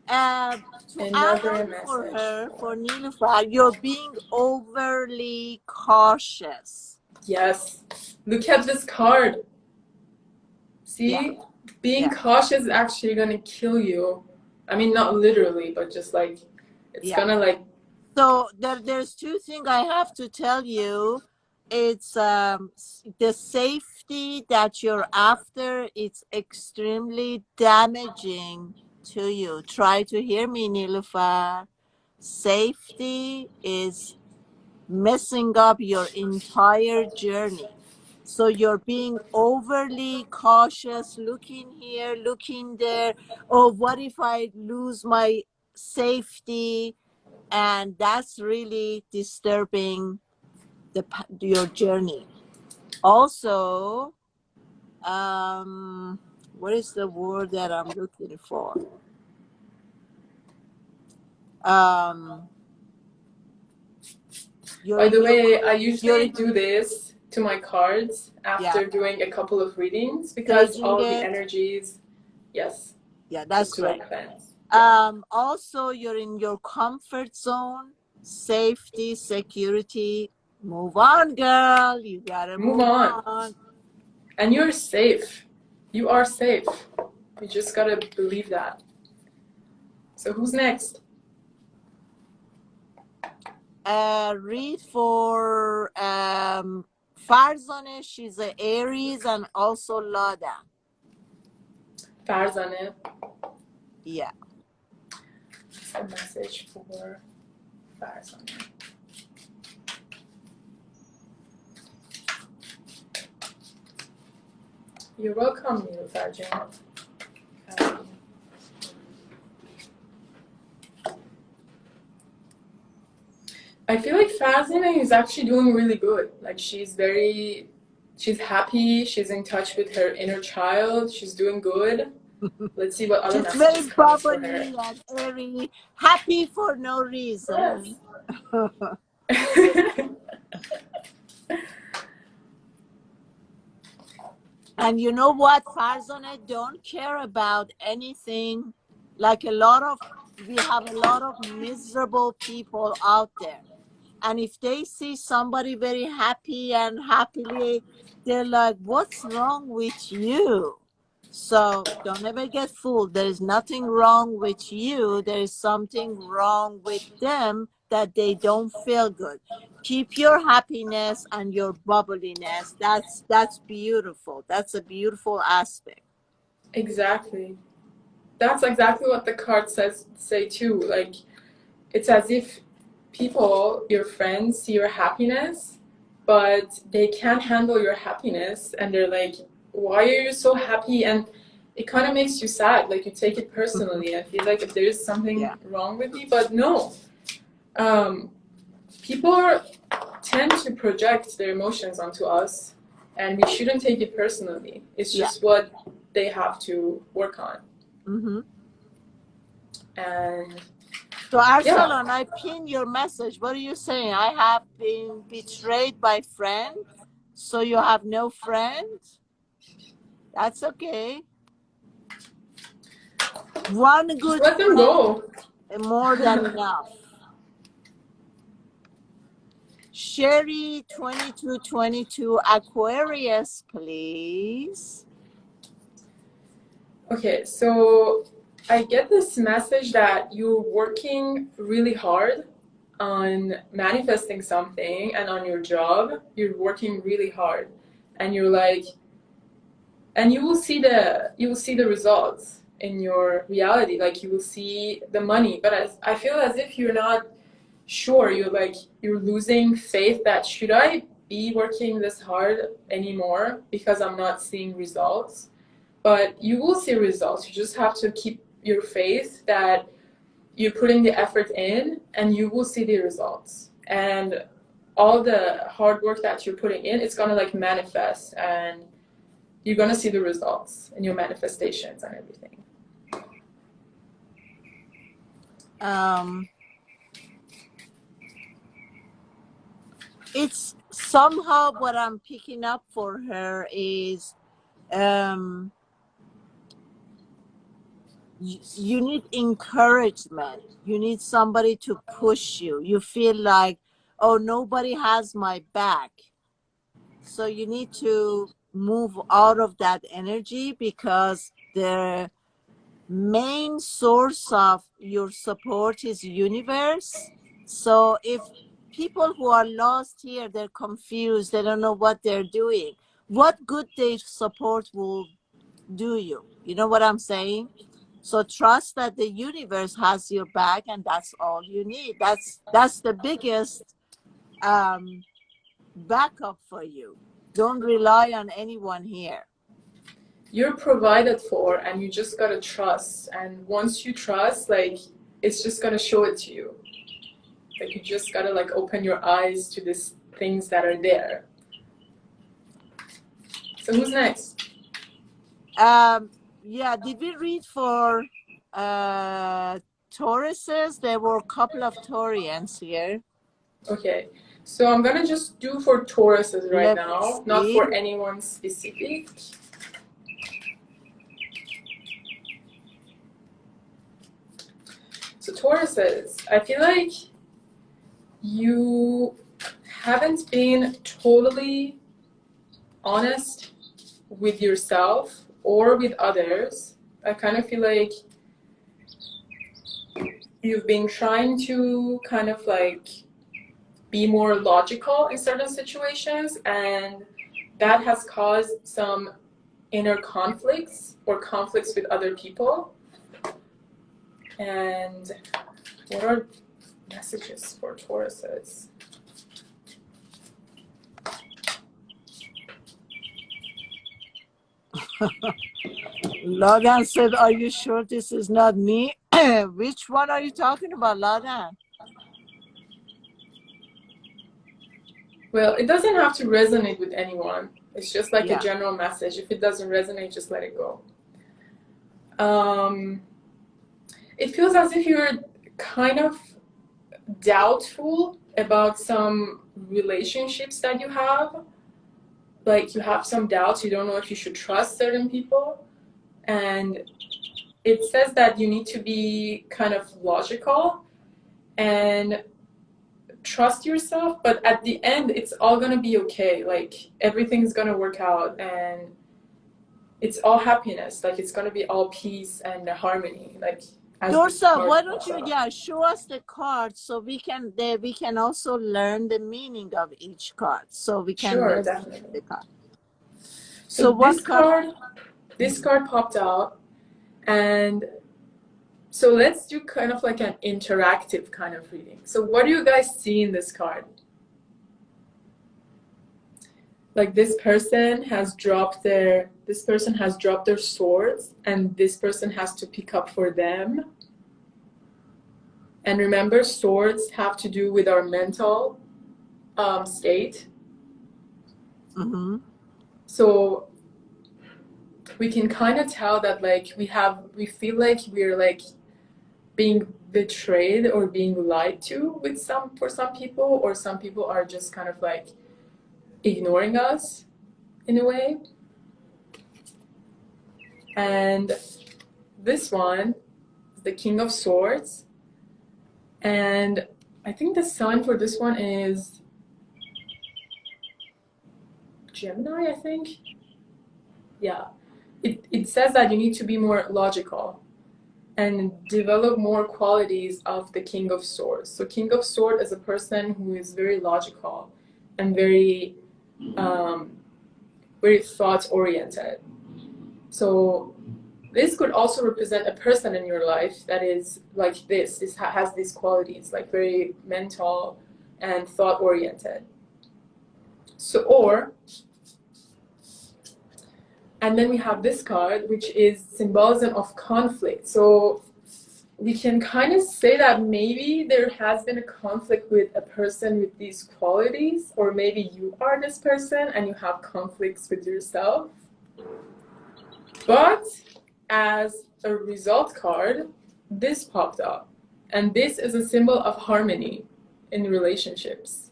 Speaker 1: To add
Speaker 2: Another
Speaker 1: on for
Speaker 2: message
Speaker 1: her, for Nilufar, you're being overly cautious.
Speaker 2: Yes, look at this card. See,
Speaker 1: Yeah.
Speaker 2: being cautious is actually gonna kill you. I mean, not literally, but just like it's gonna like.
Speaker 1: So there's two things I have to tell you. It's the safety that you're after. It's extremely damaging to you. Try to hear me, Nilufar. Safety is messing up your entire journey. So you're being overly cautious, looking here, looking there. Oh, what if I lose my safety? And that's really disturbing your journey. Also, what is the word that I'm looking for?
Speaker 2: By the way, I usually do this to my cards after doing a couple of readings because all the energies, yes.
Speaker 1: Yeah, that's great. Also, you're in your comfort zone, safety, security. Move on, girl. You gotta move on.
Speaker 2: And you're safe. You are safe. You just gotta believe that. So who's next?
Speaker 1: Read for Farzaneh. She's an Aries, and also Lada.
Speaker 2: Farzaneh.
Speaker 1: Yeah.
Speaker 2: A message for Farzaneh. You're welcome, Nilufar. I feel like Fazina is actually doing really good. Like she's happy. She's in touch with her inner child. She's doing good. Let's see what other
Speaker 1: She's very
Speaker 2: messages coming for her.
Speaker 1: bubbly and airy, happy for no
Speaker 2: Yes.
Speaker 1: reason. And you know what, Farzana, don't care about anything. Like we have a lot of miserable people out there. And if they see somebody very happy and happily, they're like, what's wrong with you? So don't ever get fooled. There is nothing wrong with you. There is something wrong with them that they don't feel good. Keep your happiness and your bubbliness. That's beautiful. That's a beautiful aspect.
Speaker 2: Exactly. That's exactly what the card say too. Like it's as if people, your friends, see your happiness, but they can't handle your happiness, and they're like, "Why are you so happy?" And it kind of makes you sad. Like you take it personally. I feel like if there's something
Speaker 1: Yeah.
Speaker 2: wrong with me, but no. Um, People tend to project their emotions onto us, and we shouldn't take it personally. It's
Speaker 1: Yeah.
Speaker 2: just what they have to work on.
Speaker 1: Mm-hmm.
Speaker 2: And
Speaker 1: So
Speaker 2: yeah,
Speaker 1: Arsalan, I pin your message. What are you saying? I have been betrayed by friend. So you have no friend? That's okay. One
Speaker 2: just
Speaker 1: good
Speaker 2: let them
Speaker 1: friend,
Speaker 2: go.
Speaker 1: more than enough. Sherry 2222 Aquarius, please.
Speaker 2: Okay, so I get this message that you're working really hard on manifesting something and on your job. You're working really hard, and you're like, and you will see the results in your reality. Like you will see the money, but I feel as if you're not sure. You're losing faith that should I be working this hard anymore because I'm not seeing results. But you will see results. You just have to keep your faith that you're putting the effort in and you will see the results. And all the hard work that you're putting in, it's gonna like manifest, and you're gonna see the results in your manifestations and everything.
Speaker 1: It's somehow what I'm picking up for her is you need encouragement. You need somebody to push you. You feel like, oh, nobody has my back. So you need to move out of that energy because the main source of your support is universe. So if people who are lost here, they're confused, they don't know what they're doing, what good they support will do you? You know what I'm saying? So trust that the universe has your back, and that's all you need. That's the biggest um, backup for you. Don't rely on anyone here.
Speaker 2: You're provided for, and you just gotta trust. And once you trust, like it's just gonna show it to you. Like you just gotta like open your eyes to these things that are there. So who's next?
Speaker 1: Yeah, did we read for Tauruses? There were a couple of Taurians here.
Speaker 2: Okay, so I'm gonna just do for Tauruses right
Speaker 1: Let me
Speaker 2: now, not
Speaker 1: see.
Speaker 2: for anyone specific. So Tauruses, I feel like you haven't been totally honest with yourself or with others. I kind of feel like you've been trying to kind of like be more logical in certain situations, and that has caused some inner conflicts or conflicts with other people. And what are messages for Tauruses?
Speaker 1: Logan said, are you sure this is not me? Which one are you talking about, Logan?
Speaker 2: Well, it doesn't have to resonate with anyone. It's just like a
Speaker 1: Yeah.
Speaker 2: general message. If it doesn't resonate, just let it go. It feels as if you're kind of doubtful about some relationships that you have. Like you have some doubts. You don't know if you should trust certain people. And it says that you need to be kind of logical and trust yourself, but at the end it's all gonna be okay. Like everything's gonna work out and it's all happiness. Like it's gonna be all peace and harmony. Like as
Speaker 1: Dorsa, why don't you show us the cards so we can also learn the meaning of each card, so we can
Speaker 2: Sure,
Speaker 1: resonate
Speaker 2: definitely.
Speaker 1: the card.
Speaker 2: So
Speaker 1: what
Speaker 2: this card popped out, and so let's do kind of like an interactive kind of reading. So what do you guys see in this card? Like this person has dropped their swords, and this person has to pick up for them. And remember, swords have to do with our mental state.
Speaker 1: Mm-hmm.
Speaker 2: So we can kind of tell that like we feel like we're like being betrayed or being lied to for some people, or some people are just kind of like ignoring us in a way. And this one is the King of Swords, and I think the sign for this one is Gemini, I think. Yeah. It says that you need to be more logical and develop more qualities of the King of Swords. So King of Swords is a person who is very logical and very thought oriented. So this could also represent a person in your life that is like this. This has these qualities, like very mental and thought oriented. So and then we have this card, which is symbolism of conflict. So we can kind of say that maybe there has been a conflict with a person with these qualities, or maybe you are this person and you have conflicts with yourself. But as a result card, this popped up. And this is a symbol of harmony in relationships.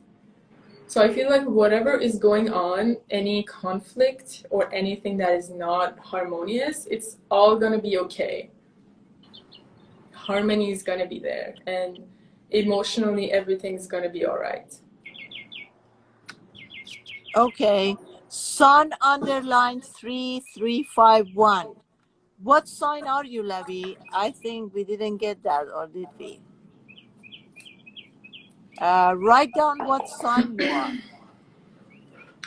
Speaker 2: So I feel like whatever is going on, any conflict or anything that is not harmonious, it's all going to be okay. Harmony is going to be there, and emotionally everything's going to be all right.
Speaker 1: Okay. Sun underline 3351. What sign are you, Levi? I think we didn't get that, or did we? Write down what sign you are.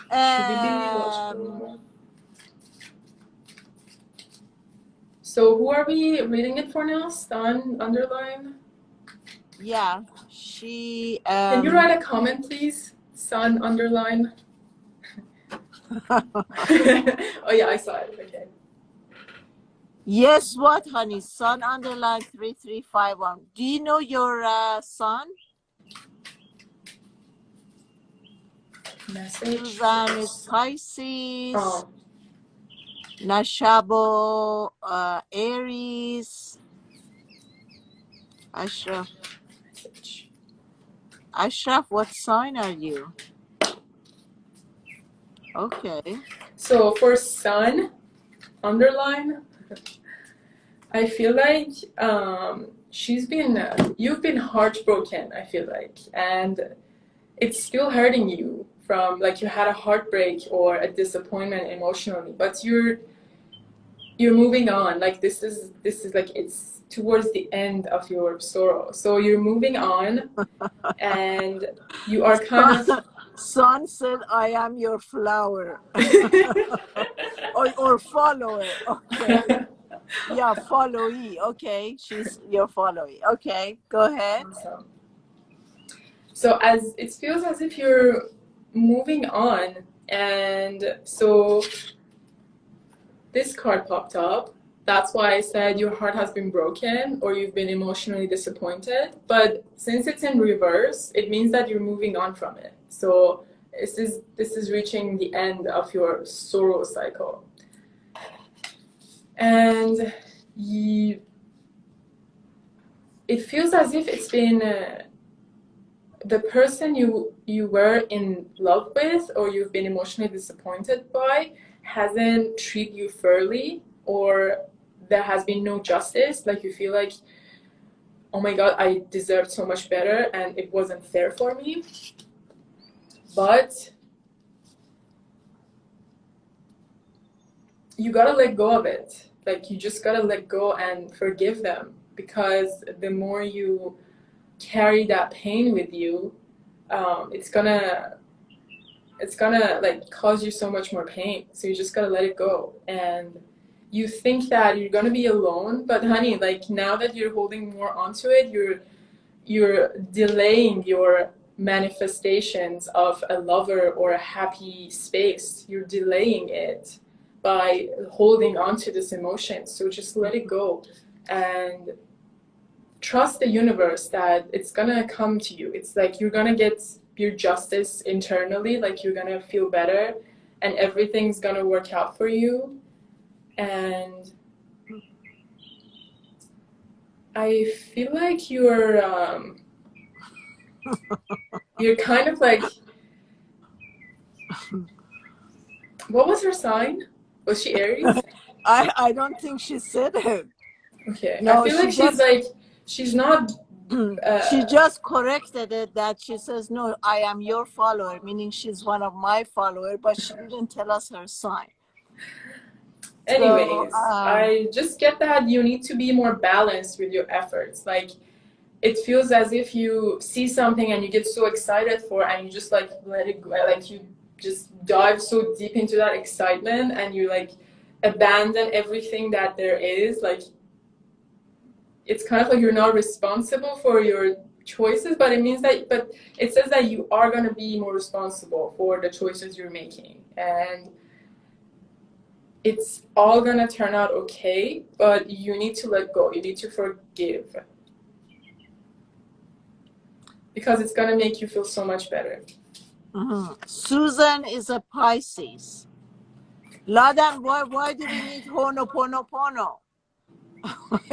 Speaker 2: Should we be logical? So who are we reading it for now? Sun underline?
Speaker 1: Yeah, she...
Speaker 2: Can you write a comment, please? Sun underline? Oh yeah, I saw it. Okay.
Speaker 1: Yes, what, honey? Sun underline 3351. Do you know your sun?
Speaker 2: Message.
Speaker 1: Suzanne is Pisces.
Speaker 2: Oh.
Speaker 1: Nashabo, Aries. Ashraf. Ashraf, what sign are you? Okay.
Speaker 2: So for Sun underline, I feel like you've been heartbroken, I feel like, and it's still hurting you from like you had a heartbreak or a disappointment emotionally, but you're moving on. Like this is like it's towards the end of your sorrow, so you're moving on and you are kind of
Speaker 1: Sun said, I am your flower. or follower. Okay. Yeah, followee. Okay, she's your followee. Okay, go ahead.
Speaker 2: Awesome. So as it feels as if you're moving on, and so this card popped up. That's why I said your heart has been broken or you've been emotionally disappointed. But since it's in reverse, it means that you're moving on from it. So this is reaching the end of your sorrow cycle, and it feels as if it's been the person you were in love with or you've been emotionally disappointed by hasn't treated you fairly, or there has been no justice. Like you feel like, oh my god, I deserved so much better and it wasn't fair for me. But you gotta let go of it. Like you just gotta let go and forgive them, because the more you carry that pain with you, it's gonna like cause you so much more pain. So you just gotta let it go. And you think that you're gonna be alone, but honey, like now that you're holding more onto it, you're delaying your manifestations of a lover or a happy space. You're delaying it by holding on to this emotion. So just let it go and trust the universe that it's gonna come to you. It's like you're gonna get your justice internally, like you're gonna feel better and everything's gonna work out for you. And I feel like you're kind of like, what was her sign? Was she Aries?
Speaker 1: I don't think she said it.
Speaker 2: Okay.
Speaker 1: No,
Speaker 2: I feel like she's like, she's not
Speaker 1: she just corrected it, that she says, no, I am your follower, meaning she's one of my followers, but she didn't tell us her sign.
Speaker 2: anyways.
Speaker 1: So,
Speaker 2: I just get that you need to be more balanced with your efforts. Like it feels as if you see something and you get so excited for, and you just like let it go, like you just dive so deep into that excitement and you like abandon everything that there is. Like it's kind of like you're not responsible for your choices, but it says that you are going to be more responsible for the choices you're making, and it's all going to turn out okay. But you need to let go, you need to forgive, because it's going to make you feel so much better.
Speaker 1: Susan is a Pisces. Ladan, why do we need Ho'oponopono?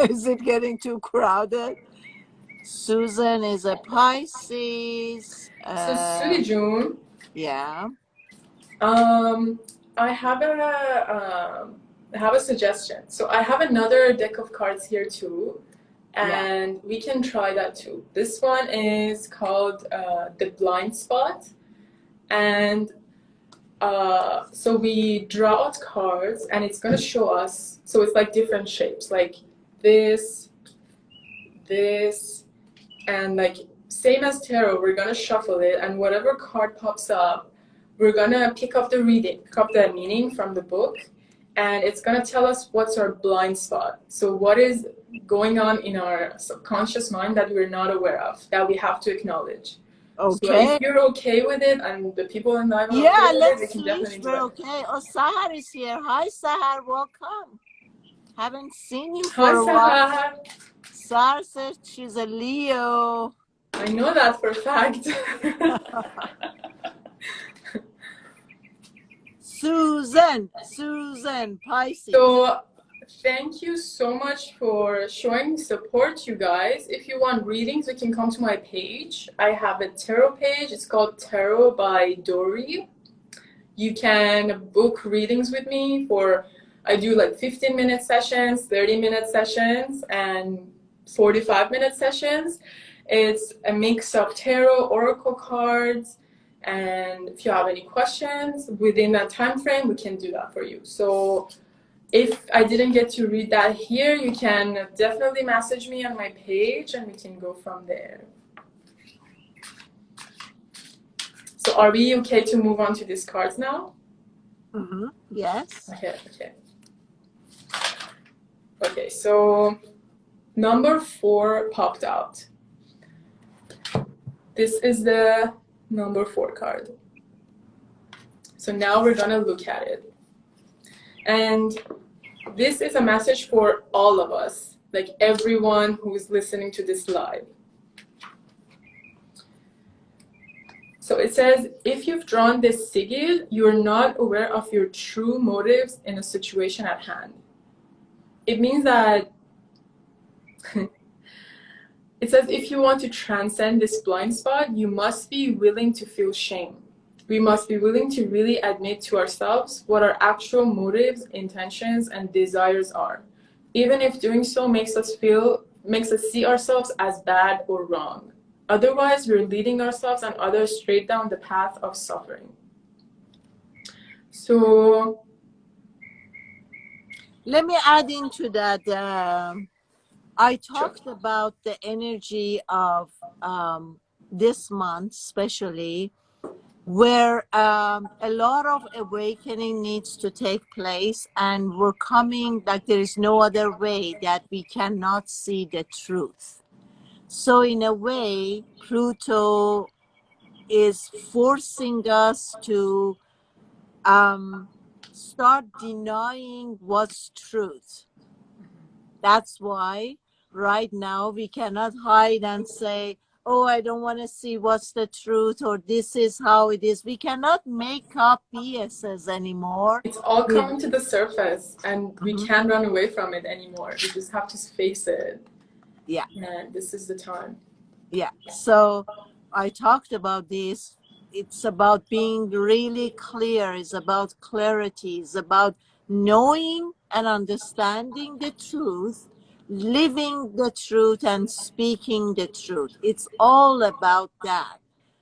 Speaker 1: Is it getting too crowded? Susan is a Pisces.
Speaker 2: So Sudi June,
Speaker 1: Yeah.
Speaker 2: I have a suggestion. So I have another deck of cards here too, and we can try that too. This one is called the blind spot, and so we draw out cards and it's going to show us, so it's like different shapes, like this, and like same as tarot, we're going to shuffle it, and whatever card pops up, we're going to pick up the meaning from the book, and it's going to tell us what's our blind spot. So what is going on in our subconscious mind that we're not aware of, that we have to acknowledge.
Speaker 1: Okay.
Speaker 2: So if you're okay with it, and the people in live are
Speaker 1: yeah,
Speaker 2: okay with
Speaker 1: let's
Speaker 2: it, we can definitely do it.
Speaker 1: Okay. Oh, Sahar is here. Hi, Sahar. Welcome. Haven't seen you for a while.
Speaker 2: Hi, Sahar.
Speaker 1: Sahar says she's a Leo.
Speaker 2: I know that for a fact.
Speaker 1: Susan, Pisces.
Speaker 2: So thank you so much for showing support, you guys. If you want readings, you can come to my page. I have a tarot page. It's called Tarot by Dory. You can book readings with me I do like 15-minute sessions, 30-minute sessions, and 45-minute sessions. It's a mix of tarot, oracle cards, and if you have any questions within that time frame, we can do that for you. So if I didn't get to read that here, you can definitely message me on my page and we can go from there. So are we okay to move on to these cards now?
Speaker 1: Yes.
Speaker 2: Okay, so number 4 popped out. This is the number 4 card. So now we're gonna look at it. And this is a message for all of us, like everyone who's listening to this live. So it says, if you've drawn this sigil, you're not aware of your true motives in a situation at hand. It means that it says, if you want to transcend this blind spot, you must be willing to feel shame. We must be willing to really admit to ourselves what our actual motives, intentions, and desires are, even if doing so makes us see ourselves as bad or wrong. Otherwise, we're leading ourselves and others straight down the path of suffering. So
Speaker 1: let me add into that. I talked about the energy of this month, especially where a lot of awakening needs to take place, and we're coming like there is no other way, that we cannot see the truth. So in a way, Pluto is forcing us to start denying what's truth. That's why right now we cannot hide and say, oh, I don't want to see what's the truth, or this is how it is. We cannot make up BSs anymore.
Speaker 2: It's all coming to the surface, and we can't run away from it anymore. We just have to face it.
Speaker 1: Yeah.
Speaker 2: And this is the time.
Speaker 1: Yeah. So I talked about this. It's about being really clear. It's about clarity. It's about knowing and understanding the truth, living the truth, and speaking the truth. It's all about that.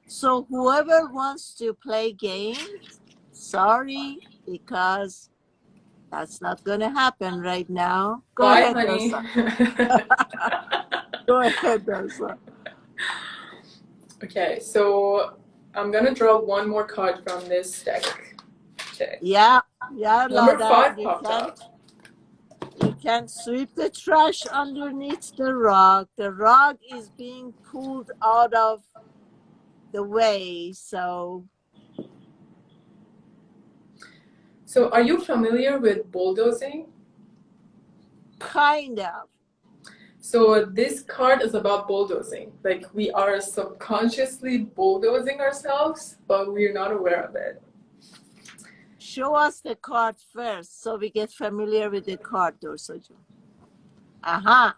Speaker 1: So whoever wants to play games, sorry, because that's not going to happen right now. Go
Speaker 2: Bye,
Speaker 1: ahead,
Speaker 2: honey.
Speaker 1: Go ahead, Dosa.
Speaker 2: Okay, so I'm gonna draw one more card from this deck. Okay.
Speaker 1: Yeah,
Speaker 2: Number
Speaker 1: Lada,
Speaker 2: 5 popped up.
Speaker 1: you can sweep the trash underneath the rug. The rug is being pulled out of the way, so.
Speaker 2: So are you familiar with bulldozing?
Speaker 1: Kind of.
Speaker 2: So this card is about bulldozing. Like, we are subconsciously bulldozing ourselves, but we're not aware of it.
Speaker 1: Show us the card first so we get familiar with the card, Dorsoju. Aha.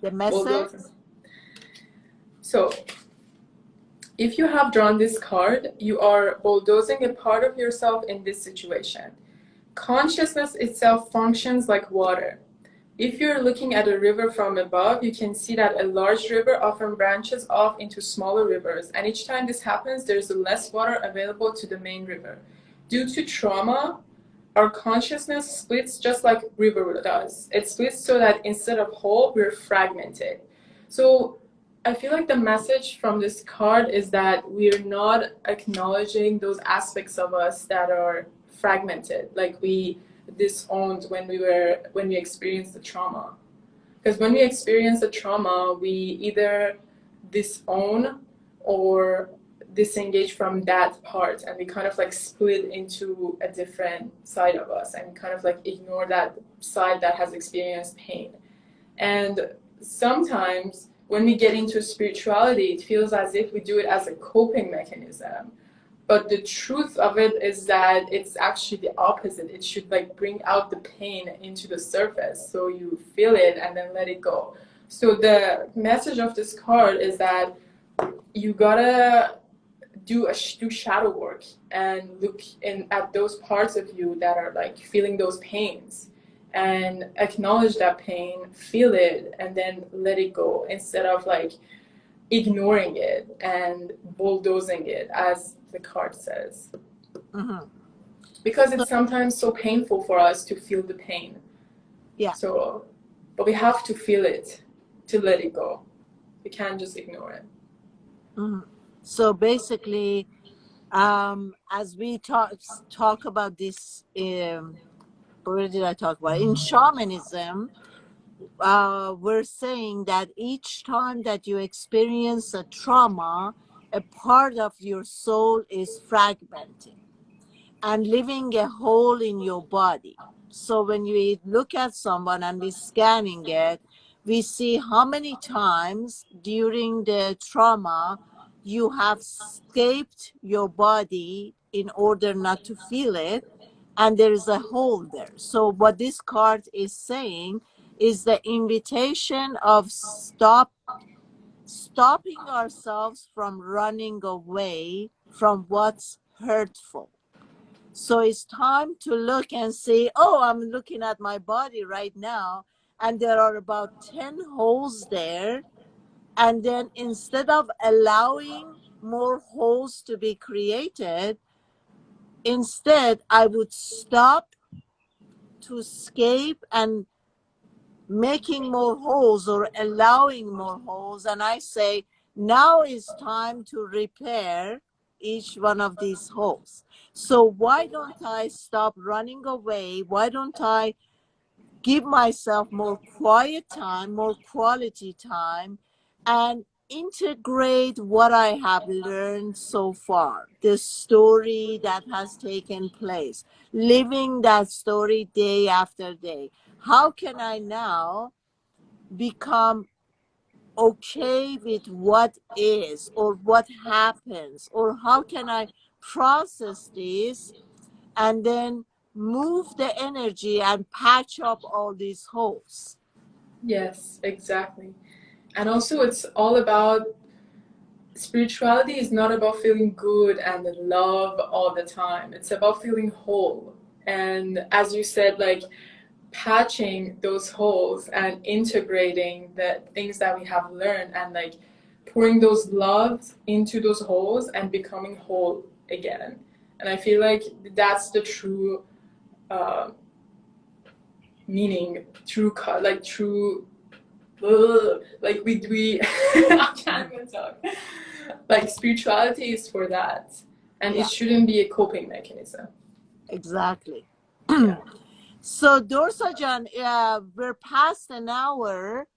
Speaker 1: The message?
Speaker 2: Bulldozing. So if you have drawn this card, you are bulldozing a part of yourself in this situation. Consciousness itself functions like water. If you're looking at a river from above, you can see that a large river often branches off into smaller rivers, and each time this happens, there's less water available to the main river. Due to trauma, our consciousness splits just like river does. It splits so that instead of whole, we're fragmented. So I feel like the message from this card is that we're not acknowledging those aspects of us that are fragmented, like we disowned when we experienced the trauma. Because when we experience the trauma, we either disown or disengage from that part, and we kind of like split into a different side of us, and kind of like ignore that side that has experienced pain. And sometimes when we get into spirituality, it feels as if we do it as a coping mechanism. But the truth of it is that it's actually the opposite. It should like bring out the pain into the surface so you feel it and then let it go. So the message of this card is that you gotta do shadow work and look at those parts of you that are like feeling those pains, and acknowledge that pain, feel it, and then let it go, instead of like ignoring it and bulldozing it, as the card says.
Speaker 1: Mm-hmm.
Speaker 2: Because it's sometimes so painful for us to feel the pain.
Speaker 1: Yeah.
Speaker 2: So, but we have to feel it to let it go. We can't just ignore it.
Speaker 1: Mm-hmm. So basically, as we talk about this, where did I talk about? In shamanism, we're saying that each time that you experience a trauma, a part of your soul is fragmenting and leaving a hole in your body. So when we look at someone and we're scanning it, we see how many times during the trauma you have escaped your body in order not to feel it, and there is a hole there. So what this card is saying is the invitation of stopping ourselves from running away from what's hurtful. So it's time to look and say, oh, I'm looking at my body right now, and there are about 10 holes there. And then instead of allowing more holes to be created, instead I would stop to escape and making more holes or allowing more holes. And I say, now is time to repair each one of these holes. So why don't I stop running away? Why don't I give myself more quiet time, more quality time, and integrate what I have learned so far, the story that has taken place, living that story day after day. How can I now become okay with what is or what happens, or how can I process this and then move the energy and patch up all these holes?
Speaker 2: Yes, exactly. And also, it's all about spirituality is not about feeling good and love all the time. It's about feeling whole. And as you said, like patching those holes and integrating the things that we have learned and like pouring those loves into those holes and becoming whole again. And I feel like that's the true uh, meaning, true like true. Like we I can't even talk. Like spirituality is for that, and it
Speaker 1: Yeah,
Speaker 2: shouldn't be a coping mechanism.
Speaker 1: exactly.
Speaker 2: Yeah.
Speaker 1: So, Dorsajan, we're past an hour.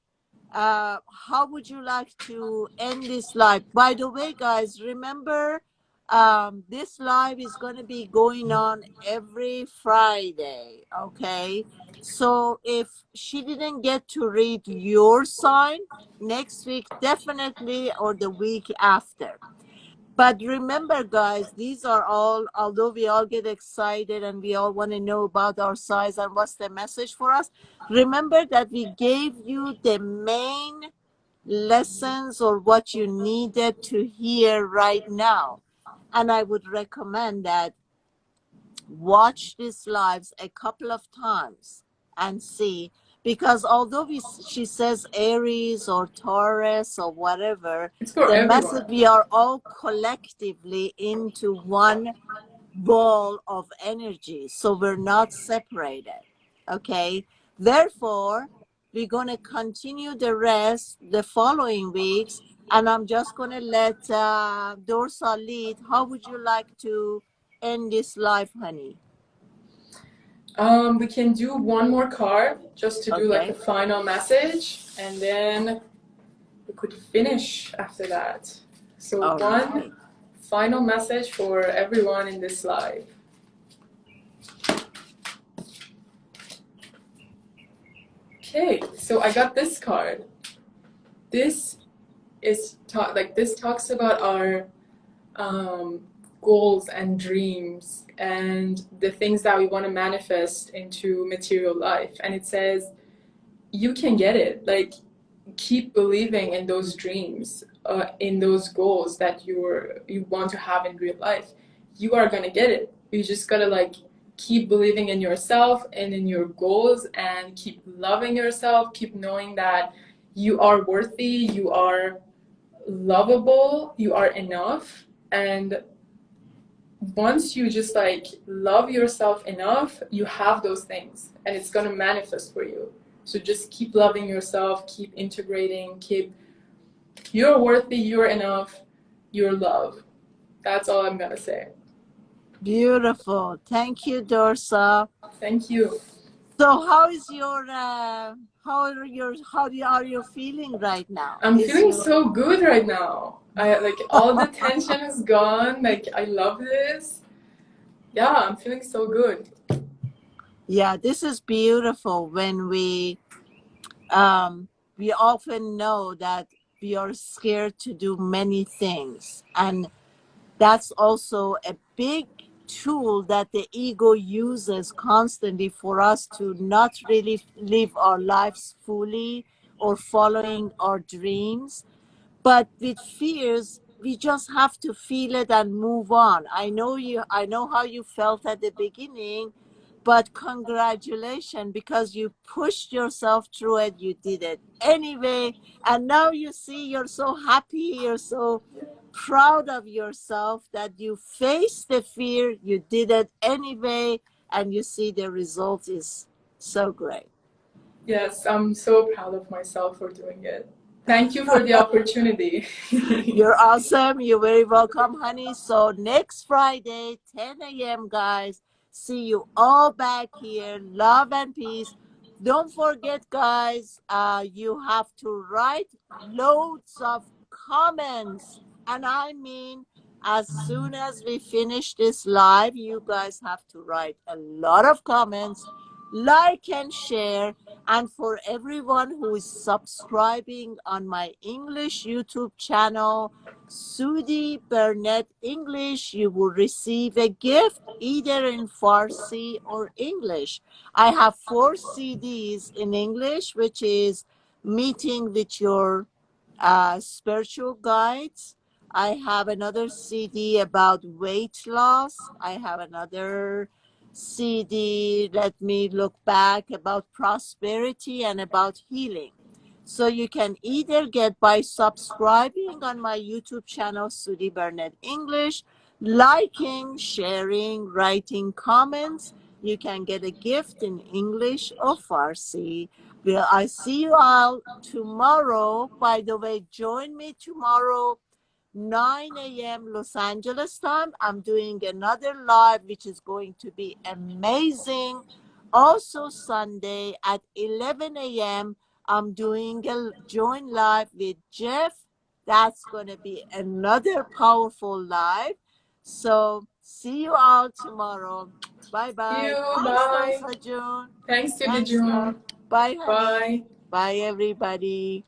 Speaker 1: How would you like to end this live? By the way, guys, remember, this live is going to be going on every Friday. Okay. So if she didn't get to read your sign next week, definitely, or the week after. But remember, guys, these are all, although we all get excited and we all want to know about our size and what's the message for us, remember that we gave you the main lessons or what you needed to hear right now. And I would recommend that watch these lives a couple of times and see, because although she says Aries or Taurus or whatever,
Speaker 2: It's for
Speaker 1: the message,
Speaker 2: everyone.
Speaker 1: we are all collectively into one ball of energy, so we're not separated. Okay, therefore we're going to continue the rest the following weeks, and I'm just going to let Dorsa lead. How would you like to end this live, honey?
Speaker 2: We can do one more card just to do like a
Speaker 1: Okay.
Speaker 2: final message, and then we could finish after that. So
Speaker 1: All
Speaker 2: one
Speaker 1: right.
Speaker 2: final message for everyone in this live. Okay, so I got this card. This this talks about our um, goals and dreams and the things that we want to manifest into material life. And it says you can get it. Like keep believing in those dreams, in those goals that you want to have in real life. You are gonna get it. You just gotta like keep believing in yourself and in your goals, and keep loving yourself. Keep knowing that you are worthy. You are lovable. You are enough. And once you just like love yourself enough, you have those things and it's going to manifest for you. So just keep loving yourself, keep integrating, keep you're worthy, you're enough, you're love. That's all I'm going to say.
Speaker 1: Beautiful. Thank you, Dorsa.
Speaker 2: Thank you.
Speaker 1: So how is your how are you feeling right now?
Speaker 2: I'm
Speaker 1: Is
Speaker 2: feeling
Speaker 1: your
Speaker 2: so good right now. I like all the tension is gone. Like I love this. Yeah, I'm feeling so good.
Speaker 1: Yeah, this is beautiful when we often know that we are scared to do many things. And that's also a big tool that the ego uses constantly for us to not really live our lives fully or following our dreams. But with fears, we just have to feel it and move on. I know how you felt at the beginning, but congratulations, because you pushed yourself through it, you did it anyway, and now you see you're so happy, you're so proud of yourself that you faced the fear, you did it anyway, and you see the result is so great.
Speaker 2: Yes, I'm so proud of myself for doing it. Thank you for the opportunity.
Speaker 1: You're awesome. You're very welcome, honey. So next Friday, 10 a.m., guys, see you all back here. Love and peace. Don't forget, guys, you have to write loads of comments. And I mean, as soon as we finish this live, you guys have to write a lot of comments, like and share. And for everyone who is subscribing on my English YouTube channel, Sudi Burnett English, you will receive a gift either in Farsi or English. I have 4 CDs in English, which is Meeting with Your Spiritual Guides. I have another CD about weight loss. I have another CD, let me look back, about prosperity and about healing. So you can either get by subscribing on my YouTube channel, Sudi Burnett English, liking, sharing, writing comments. You can get a gift in English or Farsi. Well, I see you all tomorrow. By the way, join me tomorrow 9 a.m. Los Angeles time. I'm doing another live, which is going to be amazing. Also, Sunday at 11 a.m., I'm doing a join live with Jeff. That's going to be another powerful live. So, see you all tomorrow. Bye
Speaker 2: See
Speaker 1: bye.
Speaker 2: you.
Speaker 1: Thanks,
Speaker 2: Bye.
Speaker 1: Loisa June.
Speaker 2: Thanks to the
Speaker 1: Thanks, love.
Speaker 2: June.
Speaker 1: Bye, honey.
Speaker 2: Bye.
Speaker 1: Bye, everybody.